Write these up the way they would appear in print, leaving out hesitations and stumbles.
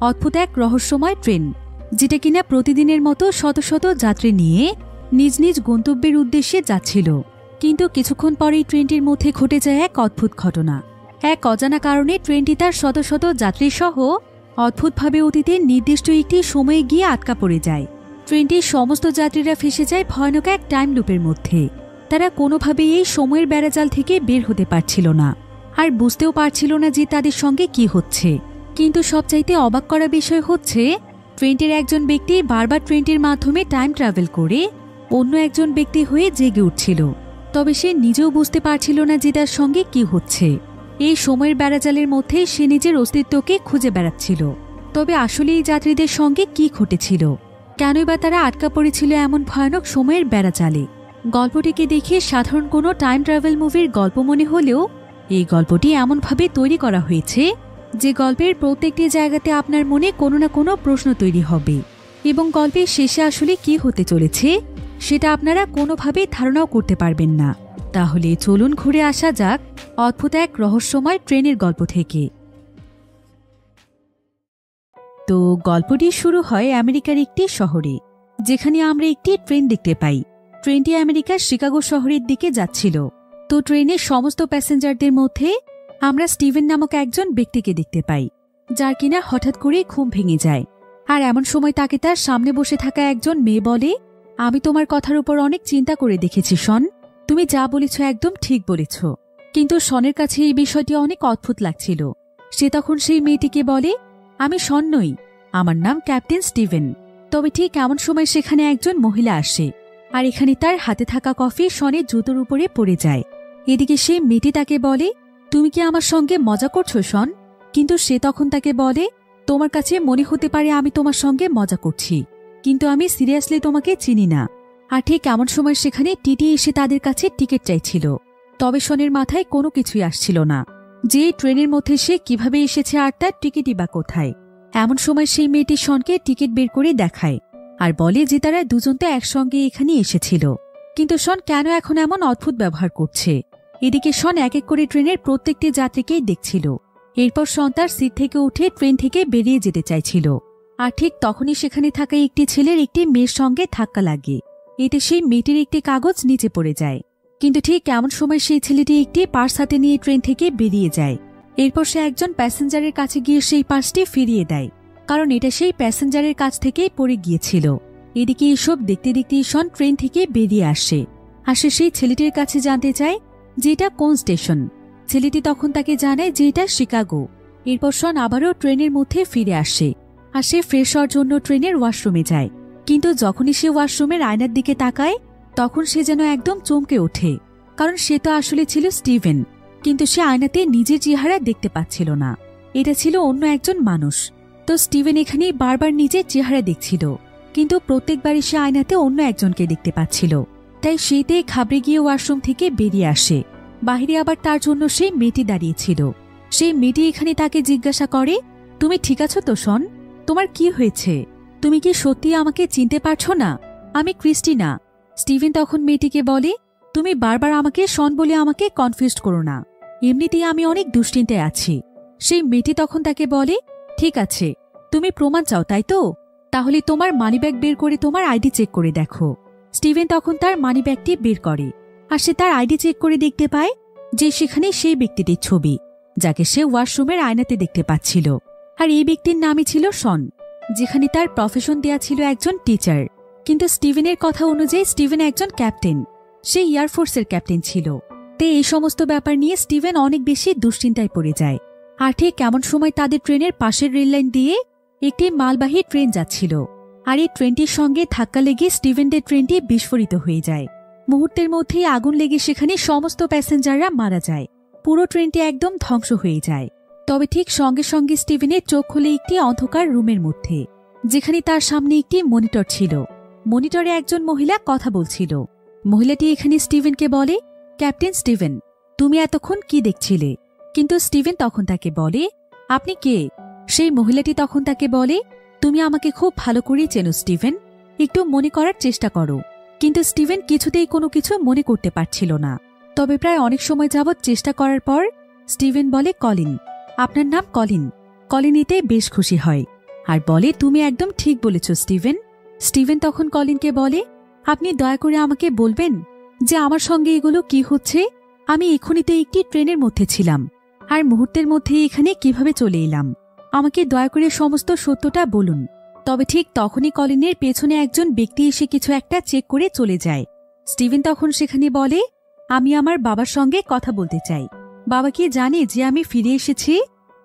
অদ্ভুত এক রহস্যময় ট্রেন, যেটা কিনা প্রতিদিনের মতো শত শত যাত্রী নিয়ে নিজ নিজ গন্তব্যের উদ্দেশ্যে যাচ্ছিল। কিন্তু কিছুক্ষণ পরেই ট্রেনটির মধ্যে ঘটে যায় এক অদ্ভুত ঘটনা। এক অজানা কারণে ট্রেনটি তার শত শত যাত্রীসহ অদ্ভুতভাবে অতীতে নির্দিষ্ট একটি সময়ে গিয়ে আটকা পড়ে যায়। ট্রেনটির সমস্ত যাত্রীরা ফেসে যায় ভয়ানক এক টাইম লুপের মধ্যে। তারা কোনোভাবেই এই সময়ের বেড়াজাল থেকে বের হতে পারছিল না, আর বুঝতেও পারছিল না যে তাদের সঙ্গে কি হচ্ছে। কিন্তু সবচাইতে অবাক করা বিষয় হচ্ছে, ট্রেনটির একজন ব্যক্তি বারবার ট্রেনটির মাধ্যমে টাইম ট্রাভেল করে অন্য একজন ব্যক্তি হয়ে জেগে উঠছিল। তবে সে নিজেও বুঝতে পারছিল না যে তার সঙ্গে কি হচ্ছে। এই সময়ের বেড়াজালের মধ্যে সে নিজের অস্তিত্বকে খুঁজে বেড়াচ্ছিল। তবে আসলে এই যাত্রীদের সঙ্গে কি ঘটেছিল, কেনই বা তারা আটকা পড়েছিল এমন ভয়ানক সময়ের বেড়াজালে? গল্পটিকে দেখে সাধারণ কোনো টাইম ট্রাভেল মুভির গল্প মনে হলেও এই গল্পটি এমনভাবে তৈরি করা হয়েছে যে গল্পের প্রত্যেকটি জায়গাতে আপনার মনে কোনো না কোনো প্রশ্ন তৈরি হবে, এবং গল্পের শেষে আসলে কি হতে চলেছে সেটা আপনারা কোনোভাবেই ধারণাও করতে পারবেন না। তাহলে চলুন ঘুরে আসা যাক অদ্ভুত এক রহস্যময় ট্রেনের গল্প থেকে। তো গল্পটি শুরু হয় আমেরিকার একটি শহরে, যেখানে আমরা একটি ট্রেন দেখতে পাই। ট্রেনটি আমেরিকার শিকাগো শহরের দিকে যাচ্ছিল। তো ট্রেনের সমস্ত প্যাসেঞ্জারদের মধ্যে আমরা স্টিভেন নামক একজন ব্যক্তিকে দেখতে পাই, যার কিনা হঠাৎ করে ঘুম ভেঙে যায়। আর এমন সময় তাকে তার সামনে বসে থাকা একজন মেয়ে বলে, আমি তোমার কথার উপর অনেক চিন্তা করে দেখেছি শন, তুমি যা বলেছ একদম ঠিক বলেছ। কিন্তু শনের কাছে এই বিষয়টি অনেক অদ্ভুত লাগছিল। সে তখন সেই মেয়েটিকে বলে, আমি শন নই, আমার নাম ক্যাপ্টেন স্টিভেন। তবে ঠিক এমন সময় সেখানে একজন মহিলা আসে, আর এখানে তার হাতে থাকা কফি শনের জুতোর উপরে পড়ে যায়। এদিকে সেই মেয়েটি তাকে বলে, তুমি কি আমার সঙ্গে মজা করছো শন? কিন্তু সে তখন তাকে বলে, তোমার কাছে মনে হতে পারে আমি তোমার সঙ্গে মজা করছি, কিন্তু আমি সিরিয়াসলি তোমাকে চিনি না। আর ঠিক এমন সময় সেখানে টিটি এসে তাদের কাছে টিকিট চাইছিল। তবে শনের মাথায় কোনো কিছুই আসছিল না, যে ট্রেনের মধ্যে সে কিভাবে এসেছে আর তার টিকিটই বা কোথায়। এমন সময় সেই মেয়েটি শনকে টিকিট বের করে দেখায় আর বলে যে তারা দুজন তো একসঙ্গে এখানে এসেছিল। কিন্তু শন কেন এখন এমন অদ্ভুত ব্যবহার করছে? এদিকে শন এক এক করে ট্রেনের প্রত্যেকটি যাত্রীকেই দেখছিল। এরপর শন তার সিট থেকে উঠে ট্রেন থেকে বেরিয়ে যেতে চাইছিল। আর ঠিক তখনই সেখানে থাকা একটি ছেলের একটি মেয়ের সঙ্গে ধাক্কা লাগে। এতে সেই মেয়েটির একটি কাগজ নিচে পড়ে যায়। কিন্তু ঠিক এমন সময় সেই ছেলেটি একটি পার্স হাতে নিয়ে ট্রেন থেকে বেরিয়ে যায়। এরপর সে একজন প্যাসেঞ্জারের কাছে গিয়ে সেই পার্সটি ফিরিয়ে দেয়, কারণ এটা সেই প্যাসেঞ্জারের কাছ থেকেই পড়ে গিয়েছিল। এদিকে এসব দেখতে দেখতে শন ট্রেন থেকে বেরিয়ে আসে। সেই ছেলেটির কাছে জানতে চায় যে এটা কোন স্টেশন। ছেলেটি তখন তাকে জানায় যে এটা শিকাগো। এরপর শন আবারও ট্রেনের মধ্যে ফিরে আসে, আর সে ফ্রেশ হওয়ার জন্য ট্রেনের ওয়াশরুমে যায়। কিন্তু যখনই সে ওয়াশরুমের আয়নার দিকে তাকায়, তখন সে যেন একদম চমকে ওঠে, কারণ সে তো আসলে ছিল স্টিভেন। কিন্তু সে আয়নাতে নিজের চেহারা দেখতে পাচ্ছিল না, এটা ছিল অন্য একজন মানুষ। তো স্টিভেন এখানে বারবার নিজের চেহারা দেখছিল, কিন্তু প্রত্যেকবারই সে আয়নাতে অন্য একজনকে দেখতে পাচ্ছিল। তাই সেতে ঘাবড়ে গিয়ে ওয়াশরুম থেকে বেরিয়ে আসে। বাহিরে আবার তার জন্য সেই মেয়েটি দাঁড়িয়েছিল। সেই মেয়েটি এখানে তাকে জিজ্ঞাসা করে, তুমি ঠিক আছো তো শন? তোমার কি হয়েছে? তুমি কি সত্যি আমাকে চিনতে পারছো না? আমি ক্রিস্টিনা। স্টিভেন তখন মেয়েটিকে বলে, তুমি বারবার আমাকে শন বলে আমাকে কনফিউজ করো না, এমনিতেই আমি অনেক দুশ্চিন্তায় আছি। সেই মেয়েটি তখন তাকে বলে, ঠিক আছে, তুমি প্রমাণ চাও তাই তো? তাহলে তোমার মানিব্যাগ বের করে তোমার আইডি চেক করে দেখো। স্টিভেন তখন তার মানিব্যাগটি বের করে, আর সে তার আইডি চেক করে দেখতে পায় যে সেখানে সেই ব্যক্তিটির ছবি, যাকে সে ওয়াশরুমের আয়নাতে দেখতে পাচ্ছিল। আর এই ব্যক্তির নামই ছিল শন, যেখানে তার প্রফেশন দেয়া ছিল একজন টিচার। কিন্তু স্টিভেনের কথা অনুযায়ী স্টিভেন একজন ক্যাপ্টেন, সে এয়ারফোর্সের ক্যাপ্টেন ছিল। তে এই সমস্ত ব্যাপার নিয়ে স্টিভেন অনেক বেশি দুশ্চিন্তায় পড়ে যায়। আর ঠিক এমন সময় তাদের ট্রেনের পাশের রেললাইন দিয়ে একটি মালবাহী ট্রেন যাচ্ছিল, আর এই ট্রেনটির সঙ্গে ধাক্কা লেগে স্টিভেনের ট্রেনটি বিস্ফোরিত হয়ে যায়। মুহূর্তের মধ্যেই আগুন লেগে সেখানে সমস্ত প্যাসেঞ্জাররা মারা যায়। পুরো ট্রেনটি একদম ধ্বংস হয়ে যায়। তবে ঠিক সঙ্গে সঙ্গে স্টিভেনের চোখ খুলে একটি অন্ধকার রুমের মধ্যে, যেখানে তার সামনে একটি মনিটর ছিল। মনিটরে একজন মহিলা কথা বলছিল। মহিলাটি এখানে স্টিভেনকে বলে, ক্যাপ্টেন স্টিভেন, তুমি এতক্ষণ কি দেখছিলে? কিন্তু স্টিভেন তখন তাকে বলে, আপনি কে? সেই মহিলাটি তখন তাকে বলে, তুমি আমাকে খুব ভালো করেই চেনো স্টিভেন, একটু মনে করার চেষ্টা করো। কিন্তু স্টিভেন কিছুতেই কোনো কিছু মনে করতে পারছিল না। তবে প্রায় অনেক সময় যাবৎ চেষ্টা করার পর স্টিভেন বলে, কলিন। আপনার নাম কলিন? কলিন এতে বেশ খুশি হয়। আর বলে, তুমি একদম ঠিক বলেছ স্টিভেন। স্টিভেন তখন কলিনকে বলে, আপনি দয়া করে আমাকে বলবেন যে আমার সঙ্গে এগুলো কি হচ্ছে? আমি এখনই তো একটি ট্রেনের মধ্যে ছিলাম, আর মুহূর্তের মধ্যে এখানে কিভাবে চলে এলাম? আমাকে দয়া করে সমস্ত সত্যটা বলুন। তবে ঠিক তখনই কলিনের পেছনে একজন ব্যক্তি এসে কিছু একটা চেক করে চলে যায়। স্টিভেন তখন সেখানে বলে, আমি আমার বাবার সঙ্গে কথা বলতে চাই। বাবা কি জানে যে আমি ফিরে এসেছি?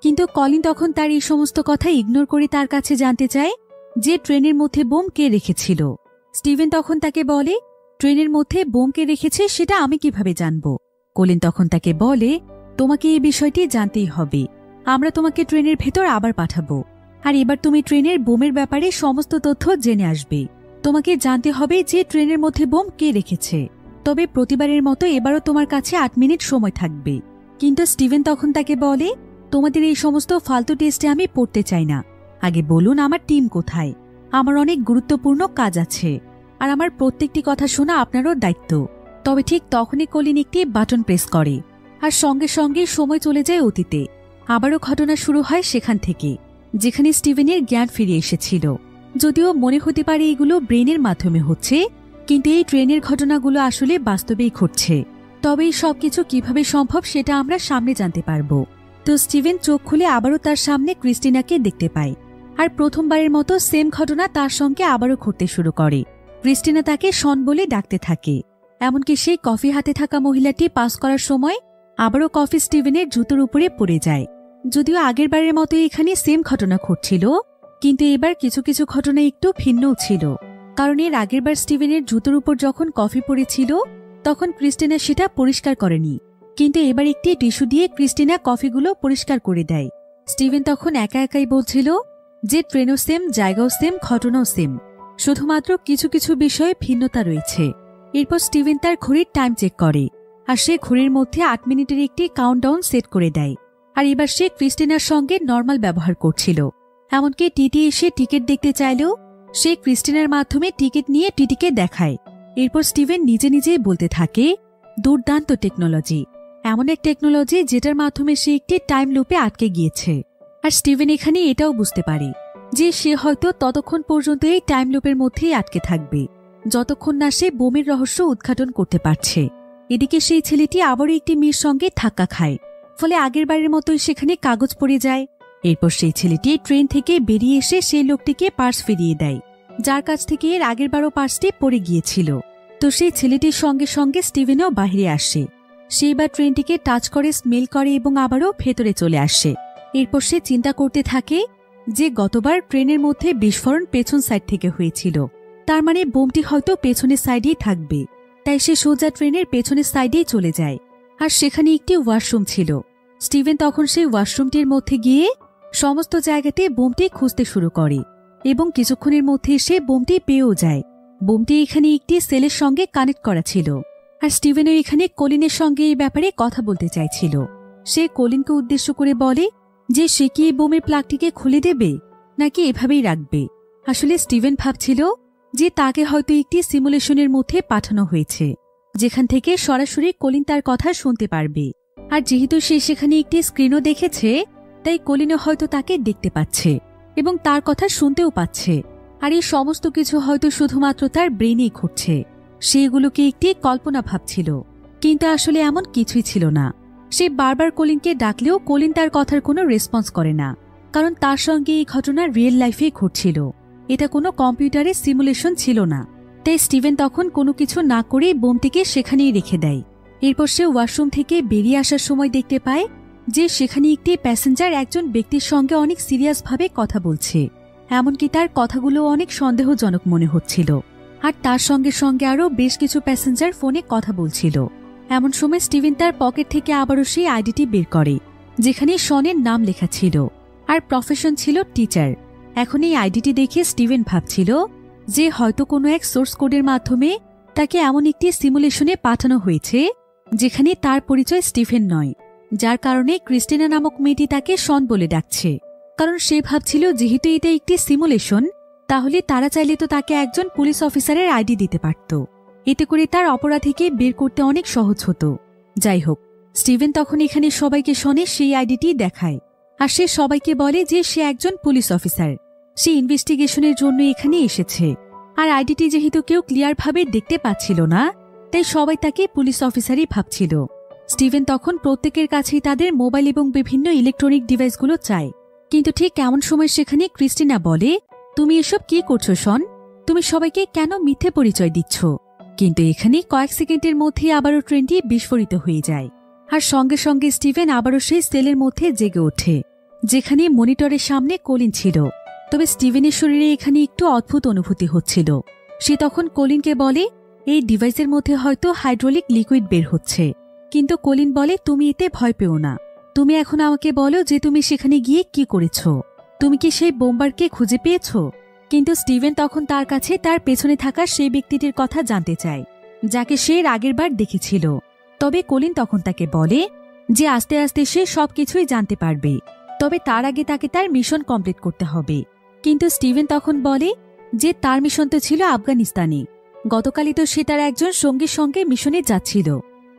কিন্তু কলিন তখন তার এই সমস্ত কথা ইগনোর করে তার কাছে জানতে চায় যে ট্রেনের মধ্যে বোম কে রেখেছিল। স্টিভেন তখন তাকে বলে, ট্রেনের মধ্যে বোম কে রেখেছে সেটা আমি কিভাবে জানব? কলিন তখন তাকে বলে, তোমাকে এই বিষয়টি জানতেই হবে। আমরা তোমাকে ট্রেনের ভেতর আবার পাঠাবো, আর এবার তুমি ট্রেনের বোমের ব্যাপারে সমস্ত তথ্য জেনে আসবে। তোমাকে জানতে হবে যে ট্রেনের মধ্যে বোম কে রেখেছে। তবে প্রতিবারের মতো এবারও তোমার কাছে 8 মিনিট সময় থাকবে। কিন্তু স্টিভেন তখন তাকে বলে, তোমাদের এই সমস্ত ফালতু টেস্টে আমি পড়তে চাই না। আগে বলুন আমার টিম কোথায়? আমার অনেক গুরুত্বপূর্ণ কাজ আছে, আর আমার প্রত্যেকটি কথা শোনা আপনারও দায়িত্ব। তবে ঠিক তখনই কলিন একটি বাটন প্রেস করে, আর সঙ্গে সঙ্গে সময় চলে যায় অতীতে। আবারও ঘটনা শুরু হয় সেখান থেকে, যেখানে স্টিভেনের জ্ঞান ফিরে এসেছিল। যদিও মনে হতে পারে এগুলো ব্রেনের মাধ্যমে হচ্ছে, কিন্তু এই ট্রেনের ঘটনাগুলো আসলে বাস্তবেই ঘটছে। তবে এই সবকিছু কিভাবে সম্ভব সেটা আমরা সামনে জানতে পারব। তো স্টিভেন চোখ খুলে আবারও তার সামনে ক্রিস্টিনাকে দেখতে পায়, আর প্রথমবারের মতো সেম ঘটনা তার সঙ্গে আবারও ঘটতে শুরু করে। ক্রিস্টিনা তাকে শন বলে ডাকতে থাকে। এমনকি সেই কফি হাতে থাকা মহিলাটি পাস করার সময় আবারও কফি স্টিভেনের জুতোর উপরে পড়ে যায়। যদিও আগেরবারের মতো এখানে সেম ঘটনা ঘটছিল, কিন্তু এবার কিছু কিছু ঘটনা একটু ভিন্নও ছিল। কারণ এর আগেরবার স্টিভেনের জুতোর উপর যখন কফি পড়েছিল তখন ক্রিস্টিনা সেটা পরিষ্কার করেনি, কিন্তু এবার একটি টিস্যু দিয়ে ক্রিস্টিনা কফিগুলো পরিষ্কার করে দেয়। স্টিভেন তখন একা একাই বলছিল যে ট্রেনও সেম, জায়গাও সেম, ঘটনাও সেম, শুধুমাত্র কিছু কিছু বিষয়ে ভিন্নতা রয়েছে। এরপর স্টিভেন তার ঘড়ির টাইম চেক করে, আর সে ঘড়ির মধ্যে 8 মিনিটের একটি কাউন্টডাউন সেট করে দেয়। আর এবার সে ক্রিস্টিনার সঙ্গে নর্মাল ব্যবহার করছিল। এমনকি টিটি এসে টিকিট দেখতে চাইলেও সে ক্রিস্টিনার মাধ্যমে টিকিট নিয়ে টিটিকে দেখায়। এরপর স্টিভেন নিজে নিজেই বলতে থাকে, দুর্দান্ত টেকনোলজি, এমন এক টেকনোলজি যেটার মাধ্যমে সে একটি টাইম লুপে আটকে গিয়েছে। আর স্টিভেন এখানে এটাও বুঝতে পারে যে সে হয়তো ততক্ষণ পর্যন্ত এই টাইম লুপের মধ্যেই আটকে থাকবে যতক্ষণ না সে বোমের রহস্য উদ্ঘাটন করতে পারছে। এদিকে সেই ছেলেটি আবারও একটি মেয়ের সঙ্গে ধাক্কা খায়, ফলে আগেরবারের মতোই সেখানে কাগজ পড়ে যায়। এরপর সেই ছেলেটি ট্রেন থেকে বেরিয়ে এসে সেই লোকটিকে পার্স ফিরিয়ে দেয়, যার কাছ থেকে এর আগেরবারও পার্সটি পড়ে গিয়েছিল। তো সেই ছেলেটির সঙ্গে সঙ্গে স্টিভেনও বাহিরে আসে। সে এবার ট্রেনটিকে টাচ করে, স্মেল করে এবং আবারও ভেতরে চলে আসে। এরপর সে চিন্তা করতে থাকে যে গতবার ট্রেনের মধ্যে বিস্ফোরণ পেছন সাইড থেকে হয়েছিল, তার মানে বোমটি হয়তো পেছনের সাইডেই থাকবে। তাই সে সোজা ট্রেনের পেছনের সাইডেই চলে যায়, আর সেখানে একটি ওয়াশরুম ছিল। স্টিভেন তখন সেই ওয়াশরুমটির মধ্যে গিয়ে সমস্ত জায়গাতে বোমটি খুঁজতে শুরু করে, এবং কিছুক্ষণের মধ্যে সে বোমটি পেয়েও যায়। বোমটি এখানে একটি সেলের সঙ্গে কানেক্ট করা ছিল, আর স্টিভেনও এখানে কলিনের সঙ্গে এই ব্যাপারে কথা বলতে চাইছিল। সে কলিনকে উদ্দেশ্য করে বলে যে সে কি এই বোমের প্লাগটিকে খুলে দেবে নাকি এভাবেই রাখবে। আসলে স্টিভেন ভাবছিল যে তাকে হয়তো একটি সিমুলেশনের মধ্যে পাঠানো হয়েছে, যেখান থেকে সরাসরি কলিন তার কথা শুনতে পারবে। আর যেহেতু সে সেখানে একটি স্ক্রিনও দেখেছে, তাই কলিনও হয়তো তাকে দেখতে পাচ্ছে এবং তার কথা শুনতেও পাচ্ছে। আর এই সমস্ত কিছু হয়তো শুধুমাত্র তার ব্রেনেই ঘটছে। সেগুলোকে একটি কল্পনা ভাবছিল, কিন্তু আসলে এমন কিছুই ছিল না। সে বারবার কলিনকে ডাকলেও কলিন তার কথার কোনো রেসপন্স করে না, কারণ তার সঙ্গে এই ঘটনা রিয়েল লাইফে ঘটছিল। এটা কোনো কম্পিউটারের সিমুলেশন ছিল না। তাই স্টিভেন তখন কোনো কিছু না করেই বোমটিকে সেখানেই রেখে দেয়। এরপর সে ওয়াশরুম থেকে বেরিয়ে আসার সময় দেখতে পায় যে সেখানে একটি প্যাসেঞ্জার একজন ব্যক্তির সঙ্গে অনেক সিরিয়াসভাবে কথা বলছে। এমনকি তার কথাগুলো অনেক সন্দেহজনক মনে হচ্ছিল। আর তার সঙ্গে সঙ্গে আরও বেশ কিছু প্যাসেঞ্জার ফোনে কথা বলছিল। এমন সময় স্টিভেন তার পকেট থেকে আবারও সেই আইডিটি বের করে, যেখানে শনের নাম লেখা ছিল, আর প্রফেশন ছিল টিচার। এখন এই আইডিটি দেখে স্টিভেন ভাবছিল যে হয়তো কোনো এক সোর্স কোডের মাধ্যমে তাকে এমন একটি সিমুলেশনে পাঠানো হয়েছে যেখানে তার পরিচয় স্টিভেন নয়, যার কারণে ক্রিস্টিনা নামক মেয়েটি তাকে শন বলে ডাকছে। কারণ সে ভাবছিল যেহেতু এটা একটি সিমুলেশন, তাহলে তারা চাইলে তো তাকে একজন পুলিশ অফিসারের আইডি দিতে পারত। এতে করে তার অপরাধীকে বের করতে অনেক সহজ হতো। যাই হোক, স্টিভেন তখন এখানে সবাইকে শনের সেই আইডিটি দেখায়, আর সে সবাইকে বলে যে সে একজন পুলিশ অফিসার। সে ইনভেস্টিগেশনের জন্য এখানে এসেছে। আর আইডিটি যেহেতু কেউ ক্লিয়ারভাবে দেখতে পাচ্ছিল না, তাই সবাই তাকে পুলিশ অফিসারই ভাবছিল। স্টিভেন তখন প্রত্যেকের কাছেই তাদের মোবাইল এবং বিভিন্ন ইলেকট্রনিক ডিভাইসগুলো চায়। কিন্তু ঠিক এমন সময় সেখানে ক্রিস্টিনা বলে, তুমি এসব কি করছো শন? তুমি সবাইকে কেন মিথ্যে পরিচয় দিচ্ছ? কিন্তু এখানে কয়েক সেকেন্ডের মধ্যে আবারও ট্রেনটি বিস্ফোরিত হয়ে যায়। আর সঙ্গে সঙ্গে স্টিভেন আবারও সেই সেলের মধ্যে জেগে ওঠে, যেখানে মনিটরের সামনে কলিন ছিল। তবে স্টিভেনের শরীরে এখানে একটু অদ্ভুত অনুভূতি হচ্ছিল। সে তখন কলিনকে বলে, এই ডিভাইসের মধ্যে হয়তো হাইড্রোলিক লিকুইড বের হচ্ছে। কিন্তু কলিন বলে, তুমি এতে ভয় পেও না। তুমি এখন আমাকে বলো যে তুমি সেখানে গিয়ে কি করেছ? তুমি কি সেই বোম্বারকে খুঁজে পেয়েছ? কিন্তু স্টিভেন তখন তার কাছে তার পেছনে থাকা সেই ব্যক্তিটির কথা জানতে চায়, যাকে সে আগের বার দেখেছিল। তবে কলিন তখন তাকে বলে যে আস্তে আস্তে সে সবকিছুই জানতে পারবে, তবে তার আগে তাকে তার মিশন কমপ্লিট করতে হবে। কিন্তু স্টিভেন তখন বলে যে তার মিশন তো ছিল আফগানিস্তানে। গতকালই তো সে তার একজন সঙ্গীর সঙ্গে মিশনে যাচ্ছিল,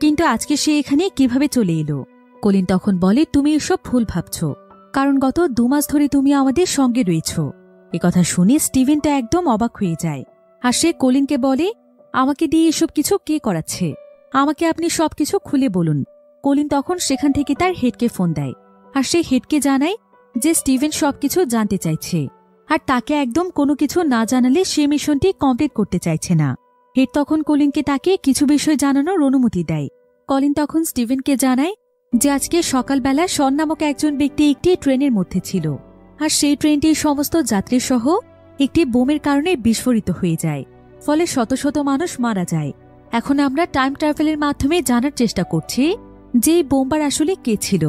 কিন্তু আজকে সে এখানে কিভাবে চলে এলো? কলিন তখন বলে, তুমি এসব ভুল ভাবছ, কারণ গত 2 মাস ধরে তুমি আমাদের সঙ্গে রয়েছ। একথা শুনে স্টিভেন তো একদম অবাক হয়ে যায়। আর সে কলিনকে বলে, আমাকে দিয়ে এসব কিছু কে করাচ্ছে? আমাকে আপনি সবকিছু খুলে বলুন। কলিন তখন সেখান থেকে তার হেডকে ফোন দেয়, আর সে হেডকে জানায় যে স্টিভেন সবকিছু জানতে চাইছে, আর তাকে একদম কোনো কিছু না জানালে সে মিশনটি কমপ্লিট করতে চাইছে না। হেড তখন কলিনকে তাকে কিছু বিষয় জানানোর অনুমতি দেয়। কলিন তখন স্টিভেনকে জানায় যে আজকে সকালবেলা শন নামক একজন ব্যক্তি একটি ট্রেনের মধ্যে ছিল, আর সেই ট্রেনটি সমস্ত যাত্রী সহ একটি বোমের কারণে বিস্ফোরিত হয়ে যায়, ফলে শত শত মানুষ মারা যায়। এখন আমরা টাইম ট্রাভেলের মাধ্যমে জানার চেষ্টা করছি যে এই বোম্বার আসলে কে ছিল।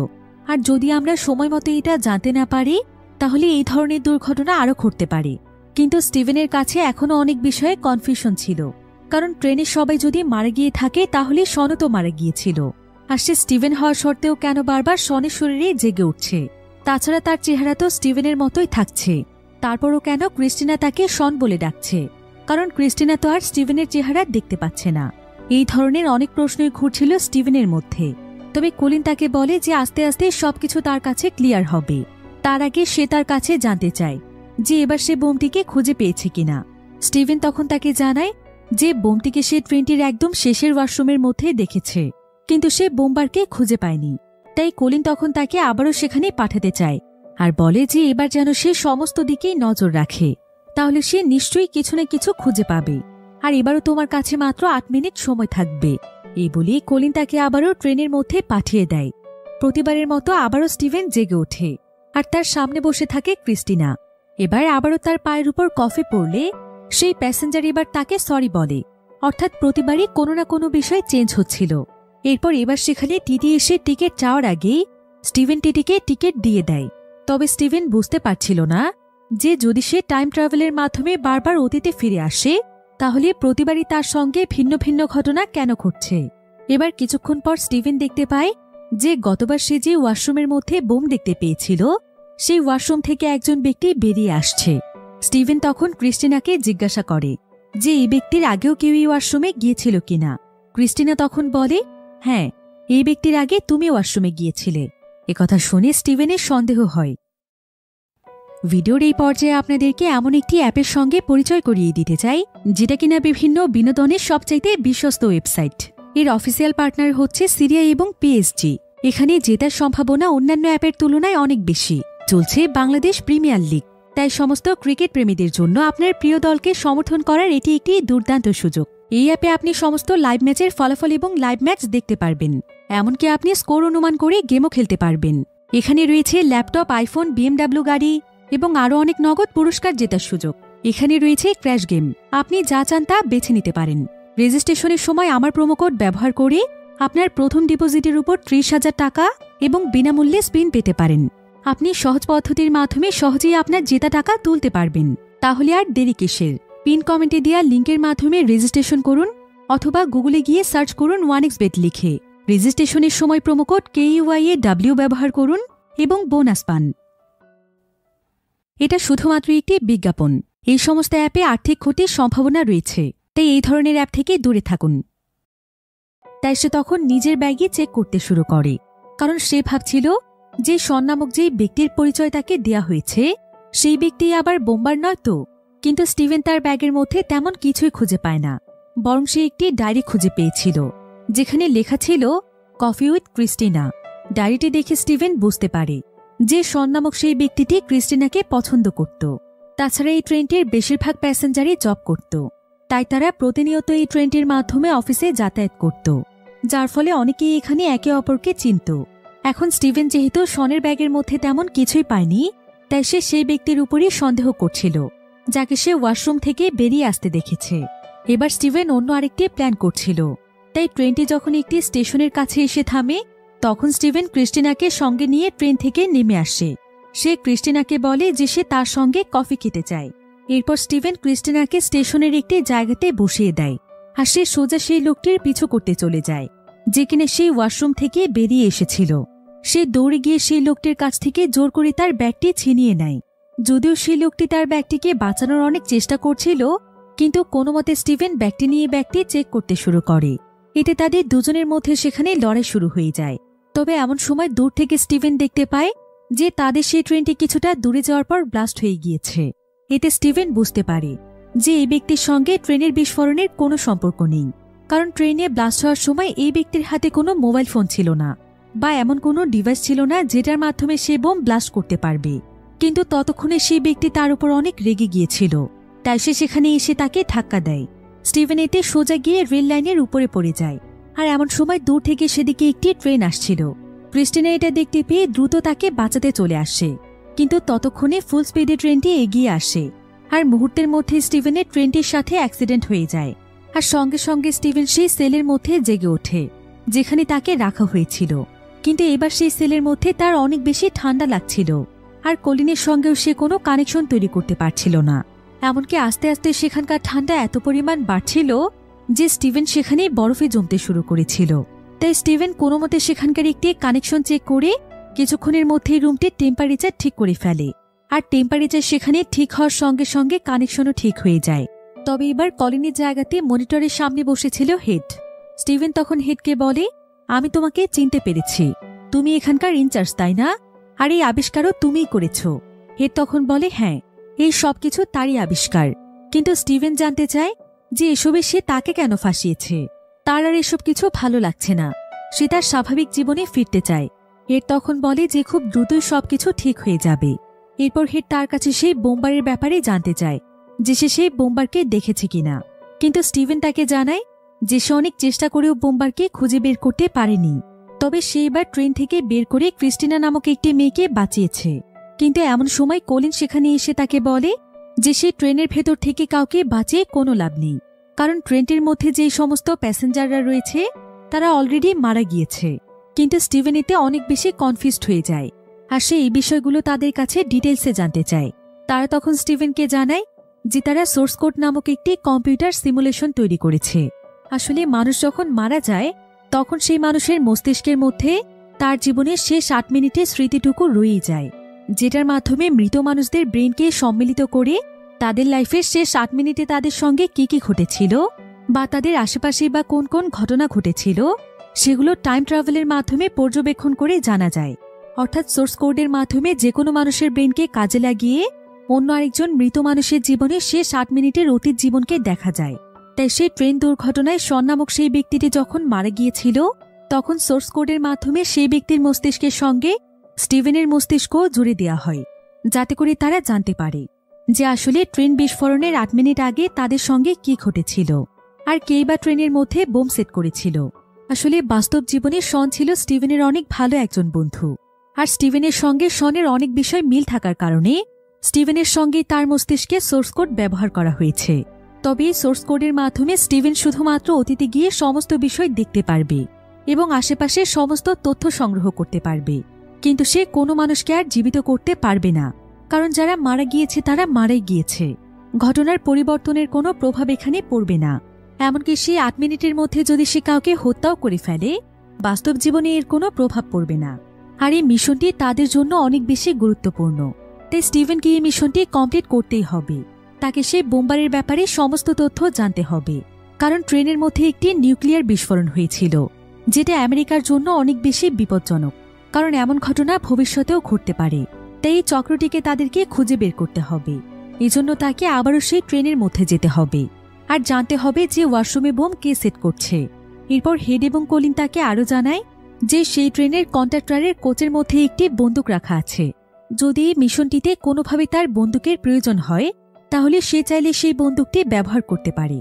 আর যদি আমরা সময় মতো এটা জানতে না পারি, তাহলে এই ধরনের দুর্ঘটনা আরও ঘটতে পারে। কিন্তু স্টিভেনের কাছে এখনও অনেক বিষয়ে কনফিউশন ছিল, কারণ ট্রেনের সবাই যদি মারা গিয়ে থাকে তাহলে শনও তো মারা গিয়েছিল। আর সে স্টিভেন হওয়া সত্ত্বেও কেন বারবার শনের শরীরে জেগে উঠছে? তাছাড়া তার চেহারা তো স্টিভেনের মতোই থাকছে, তারপরও কেন ক্রিস্টিনা তাকে শন বলে ডাকছে? কারণ ক্রিস্টিনা তো আর স্টিভেনের চেহারা দেখতে পাচ্ছে না। এই ধরনের অনেক প্রশ্নই ঘুরছিল স্টিভেনের মধ্যে। তবে কলিন তাকে বলে যে আস্তে আস্তে সবকিছু তার কাছে ক্লিয়ার হবে। তার আগে সে তার কাছে জানতে চায় যে এবার সে বোমটিকে খুঁজে পেয়েছে কিনা। স্টিভেন তখন তাকে জানায় যে বোমটিকে সে ট্রেনটির একদম শেষের ওয়াশরুমের মধ্যে দেখেছে, কিন্তু সে বোম্বারকে খুঁজে পায়নি। তাই কলিন তখন তাকে আবারও সেখানে পাঠাতে চায়, আর বলে যে এবার যেন সে সমস্ত দিকেই নজর রাখে, তাহলে সে নিশ্চয়ই কিছু না কিছু খুঁজে পাবে। আর এবারও তোমার কাছে মাত্র 8 মিনিট সময় থাকবে। এই বলেই কলিন তাকে আবারও ট্রেনের মধ্যে পাঠিয়ে দেয়। প্রতিবারের মতো আবারও স্টিভেন জেগে ওঠে, আর তার সামনে বসে থাকে ক্রিস্টিনা। এবার আবারও তার পায়ের উপর কফি পড়লে সেই প্যাসেঞ্জার এবার তাকে সরি বলে। অর্থাৎ প্রতিবারই কোনো না কোনো বিষয় চেঞ্জ হচ্ছিল। এরপর এবার সেখানে টিটি এসে টিকিট চাওয়ার আগেই স্টিভেন টিটিকে টিকিট দিয়ে দেয়। তবে স্টিভেন বুঝতে পারছিল না যে যদি সে টাইম ট্রাভেলের মাধ্যমে বারবার অতীতে ফিরে আসে, তাহলে প্রতিবারই তার সঙ্গে ভিন্ন ভিন্ন ঘটনা কেন ঘটছে। এবার কিছুক্ষণ পর স্টিভেন দেখতে পায় যে গতবার সে যে ওয়াশরুমের মধ্যে বোম দেখতে পেয়েছিল, সেই ওয়াশরুম থেকে একজন ব্যক্তি বেরিয়ে আসছে। স্টিভেন তখন ক্রিস্টিনাকে জিজ্ঞাসা করে যে এই ব্যক্তির আগেও কেউ এই ওয়াশরুমে গিয়েছিল কিনা। ক্রিস্টিনা তখন বলে, হ্যাঁ, এই ব্যক্তির আগে তুমি ওয়াশরুমে গিয়েছিলে। একথা শুনে স্টিভেনের সন্দেহ হয়। ভিডিওর এই পর্যায়ে আপনাদেরকে এমন একটি অ্যাপের সঙ্গে পরিচয় করিয়ে দিতে চাই, যেটা কিনা বিভিন্ন বিনোদনের সবচাইতে বিশ্বস্ত ওয়েবসাইট। এর অফিসিয়াল পার্টনার হচ্ছে সিরিয়া এবং পিএসজি। এখানে জেতার সম্ভাবনা অন্যান্য অ্যাপের তুলনায় অনেক বেশি। চলছে বাংলাদেশ প্রিমিয়ার লিগ, তাই সমস্ত ক্রিকেট প্রেমীদের জন্য আপনার প্রিয় দলকে সমর্থন করার এটি একটি দুর্দান্ত সুযোগ। এই অ্যাপে আপনি সমস্ত লাইভ ম্যাচের ফলাফল এবং লাইভ ম্যাচ দেখতে পারবেন। এমনকি আপনি স্কোর অনুমান করে গেমও খেলতে পারবেন। এখানে রয়েছে ল্যাপটপ, আইফোন, বিএমডাব্লিউ গাড়ি এবং আরও অনেক নগদ পুরস্কার জেতার সুযোগ। এখানে রয়েছে ক্র্যাশ গেম, আপনি যা চান তা বেছে নিতে পারেন। রেজিস্ট্রেশনের সময় আমার প্রোমোকোড ব্যবহার করে আপনার প্রথম ডিপোজিটের উপর 30,000 টাকা এবং বিনামূল্যে স্পিন পেতে পারেন। আপনি সহজ পদ্ধতির মাধ্যমে সহজেই আপনার জেতা টাকা তুলতে পারবেন। তাহলে আর দেরি কিসের? পিন কমেন্টে দেওয়া লিঙ্কের মাধ্যমে রেজিস্ট্রেশন করুন, অথবা গুগলে গিয়ে সার্চ করুন 1xbet লিখে। রেজিস্ট্রেশনের সময় প্রোমোকোড KUYAW ব্যবহার করুন এবং বোনাস পান। এটা শুধুমাত্র একটি বিজ্ঞাপন। এই সমস্ত অ্যাপে আর্থিক ক্ষতির সম্ভাবনা রয়েছে, তাই এই ধরনের অ্যাপ থেকে দূরে থাকুন। তাই সে তখন নিজের ব্যাগে চেক করতে শুরু করে, কারণ সে ভাবছিল যে শন নামক যে ব্যক্তির পরিচয় তাকে দেয়া হয়েছে, সেই ব্যক্তি আবার বোম্বার নয় তো? কিন্তু স্টিভেন তার ব্যাগের মধ্যে তেমন কিছুই খুঁজে পায় না, বরং সে একটি ডায়েরি খুঁজে পেয়েছিল যেখানে লেখা ছিল কফি উইথ ক্রিস্টিনা। ডায়েরিটি দেখে স্টিভেন বুঝতে পারে যে শন নামক সেই ব্যক্তিটি ক্রিস্টিনাকে পছন্দ করত। তাছাড়া এই ট্রেনটির বেশিরভাগ প্যাসেঞ্জারই জব করত, তাই তারা প্রতিনিয়ত এই ট্রেনটির মাধ্যমে অফিসে যাতায়াত করত, যার ফলে অনেকেই এখানে একে অপরকে চিনত। এখন স্টিভেন যেহেতু শনের ব্যাগের মধ্যে তেমন কিছুই পায়নি, তাই সে সেই ব্যক্তির উপরই সন্দেহ করছিল যাকে সে ওয়াশরুম থেকে বেরিয়ে আসতে দেখেছে। এবার স্টিভেন অন্য আরেকটি প্ল্যান করছিল। তাই ট্রেনটি যখন একটি স্টেশনের কাছে এসে থামে, তখন স্টিভেন ক্রিস্টিনাকে সঙ্গে নিয়ে ট্রেন থেকে নেমে আসে। সে ক্রিস্টিনাকে বলে যে সে তার সঙ্গে কফি খেতে চায়। এরপর স্টিভেন ক্রিস্টিনাকে স্টেশনের একটি জায়গাতে বসিয়ে দেয়, আর সে সোজা সেই লোকটির পিছু করতে চলে যায় যে কিনা সেই ওয়াশরুম থেকে বেরিয়ে এসেছিল। সে দৌড়ে গিয়ে সেই লোকটির কাছ থেকে জোর করে তার ব্যাগটি ছিনিয়ে নেয়। যদিও সেই লোকটি তার ব্যাগটিকে বাঁচানোর অনেক চেষ্টা করছিল, কিন্তু কোনোমতে স্টিভেন ব্যাগটি নিয়ে ব্যাগটি চেক করতে শুরু করে। এতে তাদের দুজনের মধ্যে সেখানে লড়াই শুরু হয়ে যায়। তবে এমন সময় দূর থেকে স্টিভেন দেখতে পায় যে তাদের সেই ট্রেনটি কিছুটা দূরে যাওয়ার পর ব্লাস্ট হয়ে গিয়েছে। এতে স্টিভেন বুঝতে পারে যে এই ব্যক্তির সঙ্গে ট্রেনের বিস্ফোরণের কোনো সম্পর্ক নেই, কারণ ট্রেনে ব্লাস্ট হওয়ার সময় এই ব্যক্তির হাতে কোনো মোবাইল ফোন ছিল না বা এমন কোনো ডিভাইস ছিল না যেটার মাধ্যমে সে বোম ব্লাস্ট করতে পারবে। কিন্তু ততক্ষণে সেই ব্যক্তি তার উপর অনেক রেগে গিয়েছিল, তাই সে সেখানে এসে তাকে ধাক্কা দেয়। স্টিভেন এতে সোজা গিয়ে রেল লাইনের উপরে পড়ে যায়। আর এমন সময় দূর থেকে সেদিকে একটি ট্রেন আসছিল। ক্রিস্টিনা এটা দেখতে পেয়ে দ্রুত তাকে বাঁচাতে চলে আসে, কিন্তু ততক্ষণে ফুল স্পিডে ট্রেনটি এগিয়ে আসে। আর মুহূর্তের মধ্যে স্টিভেনের ট্রেনটির সাথে অ্যাক্সিডেন্ট হয়ে যায়। আর সঙ্গে সঙ্গে স্টিভেন সেই সেলের মধ্যে জেগে ওঠে যেখানে তাকে রাখা হয়েছিল। কিন্তু এবার সেই সেলের মধ্যে তার অনেক বেশি ঠান্ডা লাগছিল, আর কলিনের সঙ্গেও সে কোনো কানেকশন তৈরি করতে পারছিল না। এমনকি আস্তে আস্তে সেখানকার ঠান্ডা এত পরিমাণ বাড়ছিল যে স্টিভেন সেখানে বরফে জমতে শুরু করেছিল। তাই স্টিভেন কোনোমতে সেখানকার একটি কানেকশন চেক করে কিছুক্ষণের মধ্যেই রুমটির টেম্পারেচার ঠিক করে ফেলে। আর টেম্পারেচার সেখানে ঠিক হওয়ার সঙ্গে সঙ্গে কানেকশনও ঠিক হয়ে যায়। তবে এবার কলিনের জায়গাতে মনিটরের সামনে বসেছিল হেড। স্টিভেন তখন হেডকে বলে, আমি তোমাকে চিনতে পেরেছি, তুমি এখানকার ইনচার্জ তাই না? আর এই আবিষ্কারও তুমিই করেছ। হেড তখন বলে, হ্যাঁ, এই সবকিছু তারই আবিষ্কার। কিন্তু স্টিভেন জানতে চায় যে এসবে সে তাকে কেন ফাঁসিয়েছে। তার আর এসব কিছু ভালো লাগছে না, সে তার স্বাভাবিক জীবনে ফিরতে চায়। হেড তখন বলে যে খুব দ্রুতই সবকিছু ঠিক হয়ে যাবে। এরপর হেড তার কাছে সেই বোমবারের ব্যাপারে জানতে চায় যে সে সেই বোমবারকে দেখেছে কিনা। কিন্তু স্টিভেন তাকে জানায় যে সে অনেক চেষ্টা করেও বোমবারকে খুঁজে বের করতে পারেনি। তবে সে এবার ট্রেন থেকে বের করে ক্রিস্টিনা নামক একটি মেয়েকে বাঁচিয়েছে। কিন্তু এমন সময় কলিন সেখানে এসে তাকে বলে যে সে ট্রেনের ভেতর থেকে কাউকে বাঁচিয়ে কোনো লাভ নেই, কারণ ট্রেনটির মধ্যে যে সমস্ত প্যাসেঞ্জাররা রয়েছে তারা অলরেডি মারা গিয়েছে। কিন্তু স্টিভেন এতে অনেক বেশি কনফিউজড হয়ে যায়, আর সে এই বিষয়গুলো তাদের কাছে ডিটেলসে জানতে চায়। তারা তখন স্টিভেনকে জানায় যে তারা সোর্স কোড নামক একটি কম্পিউটার সিমুলেশন তৈরি করেছে। আসলে মানুষ যখন মারা যায় তখন সেই মানুষের মস্তিষ্কের মধ্যে তার জীবনের শেষ 8 মিনিটের স্মৃতিটুকু রয়েই যায়, যেটার মাধ্যমে মৃত মানুষদের ব্রেনকে সম্মিলিত করে তাদের লাইফের শেষ 8 মিনিটে তাদের সঙ্গে কি কি ঘটেছিল বা তাদের আশেপাশে বা কোন কোন ঘটনা ঘটেছিল সেগুলো টাইম ট্রাভেলের মাধ্যমে পর্যবেক্ষণ করে জানা যায়। অর্থাৎ সোর্স কোডের মাধ্যমে যে কোনো মানুষের ব্রেনকে কাজে লাগিয়ে অন্য আরেকজন মৃত মানুষের জীবনের শেষ 8 মিনিটের অতীত জীবনকে দেখা যায়। তাই সেই ট্রেন দুর্ঘটনায় শন নামক সেই ব্যক্তিটি যখন মারা গিয়েছিল তখন সোর্স কোডের মাধ্যমে সেই ব্যক্তির মস্তিষ্কের সঙ্গে স্টিভেনের মস্তিষ্ক জুড়ে দেওয়া হয়, যাতে করে তারা জানতে পারে যে আসলে ট্রেন বিস্ফোরণের 8 মিনিট আগে তাদের সঙ্গে কি ঘটেছিল আর কেই বা ট্রেনের মধ্যে বোম সেট করেছিল। আসলে বাস্তব জীবনে শন ছিল স্টিভেনের অনেক ভালো একজন বন্ধু, আর স্টিভেনের সঙ্গে শনের অনেক বিষয় মিল থাকার কারণে স্টিভেনের সঙ্গে তার মস্তিষ্কে সোর্স কোড ব্যবহার করা হয়েছে। তবে এই সোর্স কোডের মাধ্যমে স্টিভেন শুধুমাত্র অতীতে গিয়ে সমস্ত বিষয় দেখতে পারবে এবং আশেপাশে সমস্ত তথ্য সংগ্রহ করতে পারবে, কিন্তু সে কোনো মানুষকে আর জীবিত করতে পারবে না, কারণ যারা মারা গিয়েছে তারা মারাই গিয়েছে। ঘটনার পরিবর্তনের কোনো প্রভাব এখানে পড়বে না। এমনকি সে 8 মিনিটের মধ্যে যদি সে কাউকে হত্যাও করে ফেলে বাস্তব জীবনে এর কোনো প্রভাব পড়বে না। আর এই মিশনটি তাদের জন্য অনেক বেশি গুরুত্বপূর্ণ। তাই স্টিভেনকে এই মিশনটি কমপ্লিট করতেই হবে। তাকে সেই বোমবারের ব্যাপারে সমস্ত তথ্য জানতে হবে, কারণ ট্রেনের মধ্যে একটি নিউক্লিয়ার বিস্ফোরণ হয়েছিল যেটা আমেরিকার জন্য অনেক বেশি বিপজ্জনক, কারণ এমন ঘটনা ভবিষ্যতেও ঘটতে পারে। তাই এই চক্রটিকে তাদেরকে খুঁজে বের করতে হবে। এজন্য তাকে আবারও সেই ট্রেনের মধ্যে যেতে হবে আর জানতে হবে যে ওয়াশরুমে বোম কে সেট করছে। এরপর হেড এবং কলিন তাকে আরও জানায় যে সেই ট্রেনের কন্ট্রাক্টরের কোচের মধ্যে একটি বন্দুক রাখা আছে। যদি এই মিশনটিতে কোনোভাবে তার বন্দুকের প্রয়োজন হয় তাহলে সে চাইলে সেই বন্দুকটি ব্যবহার করতে পারে।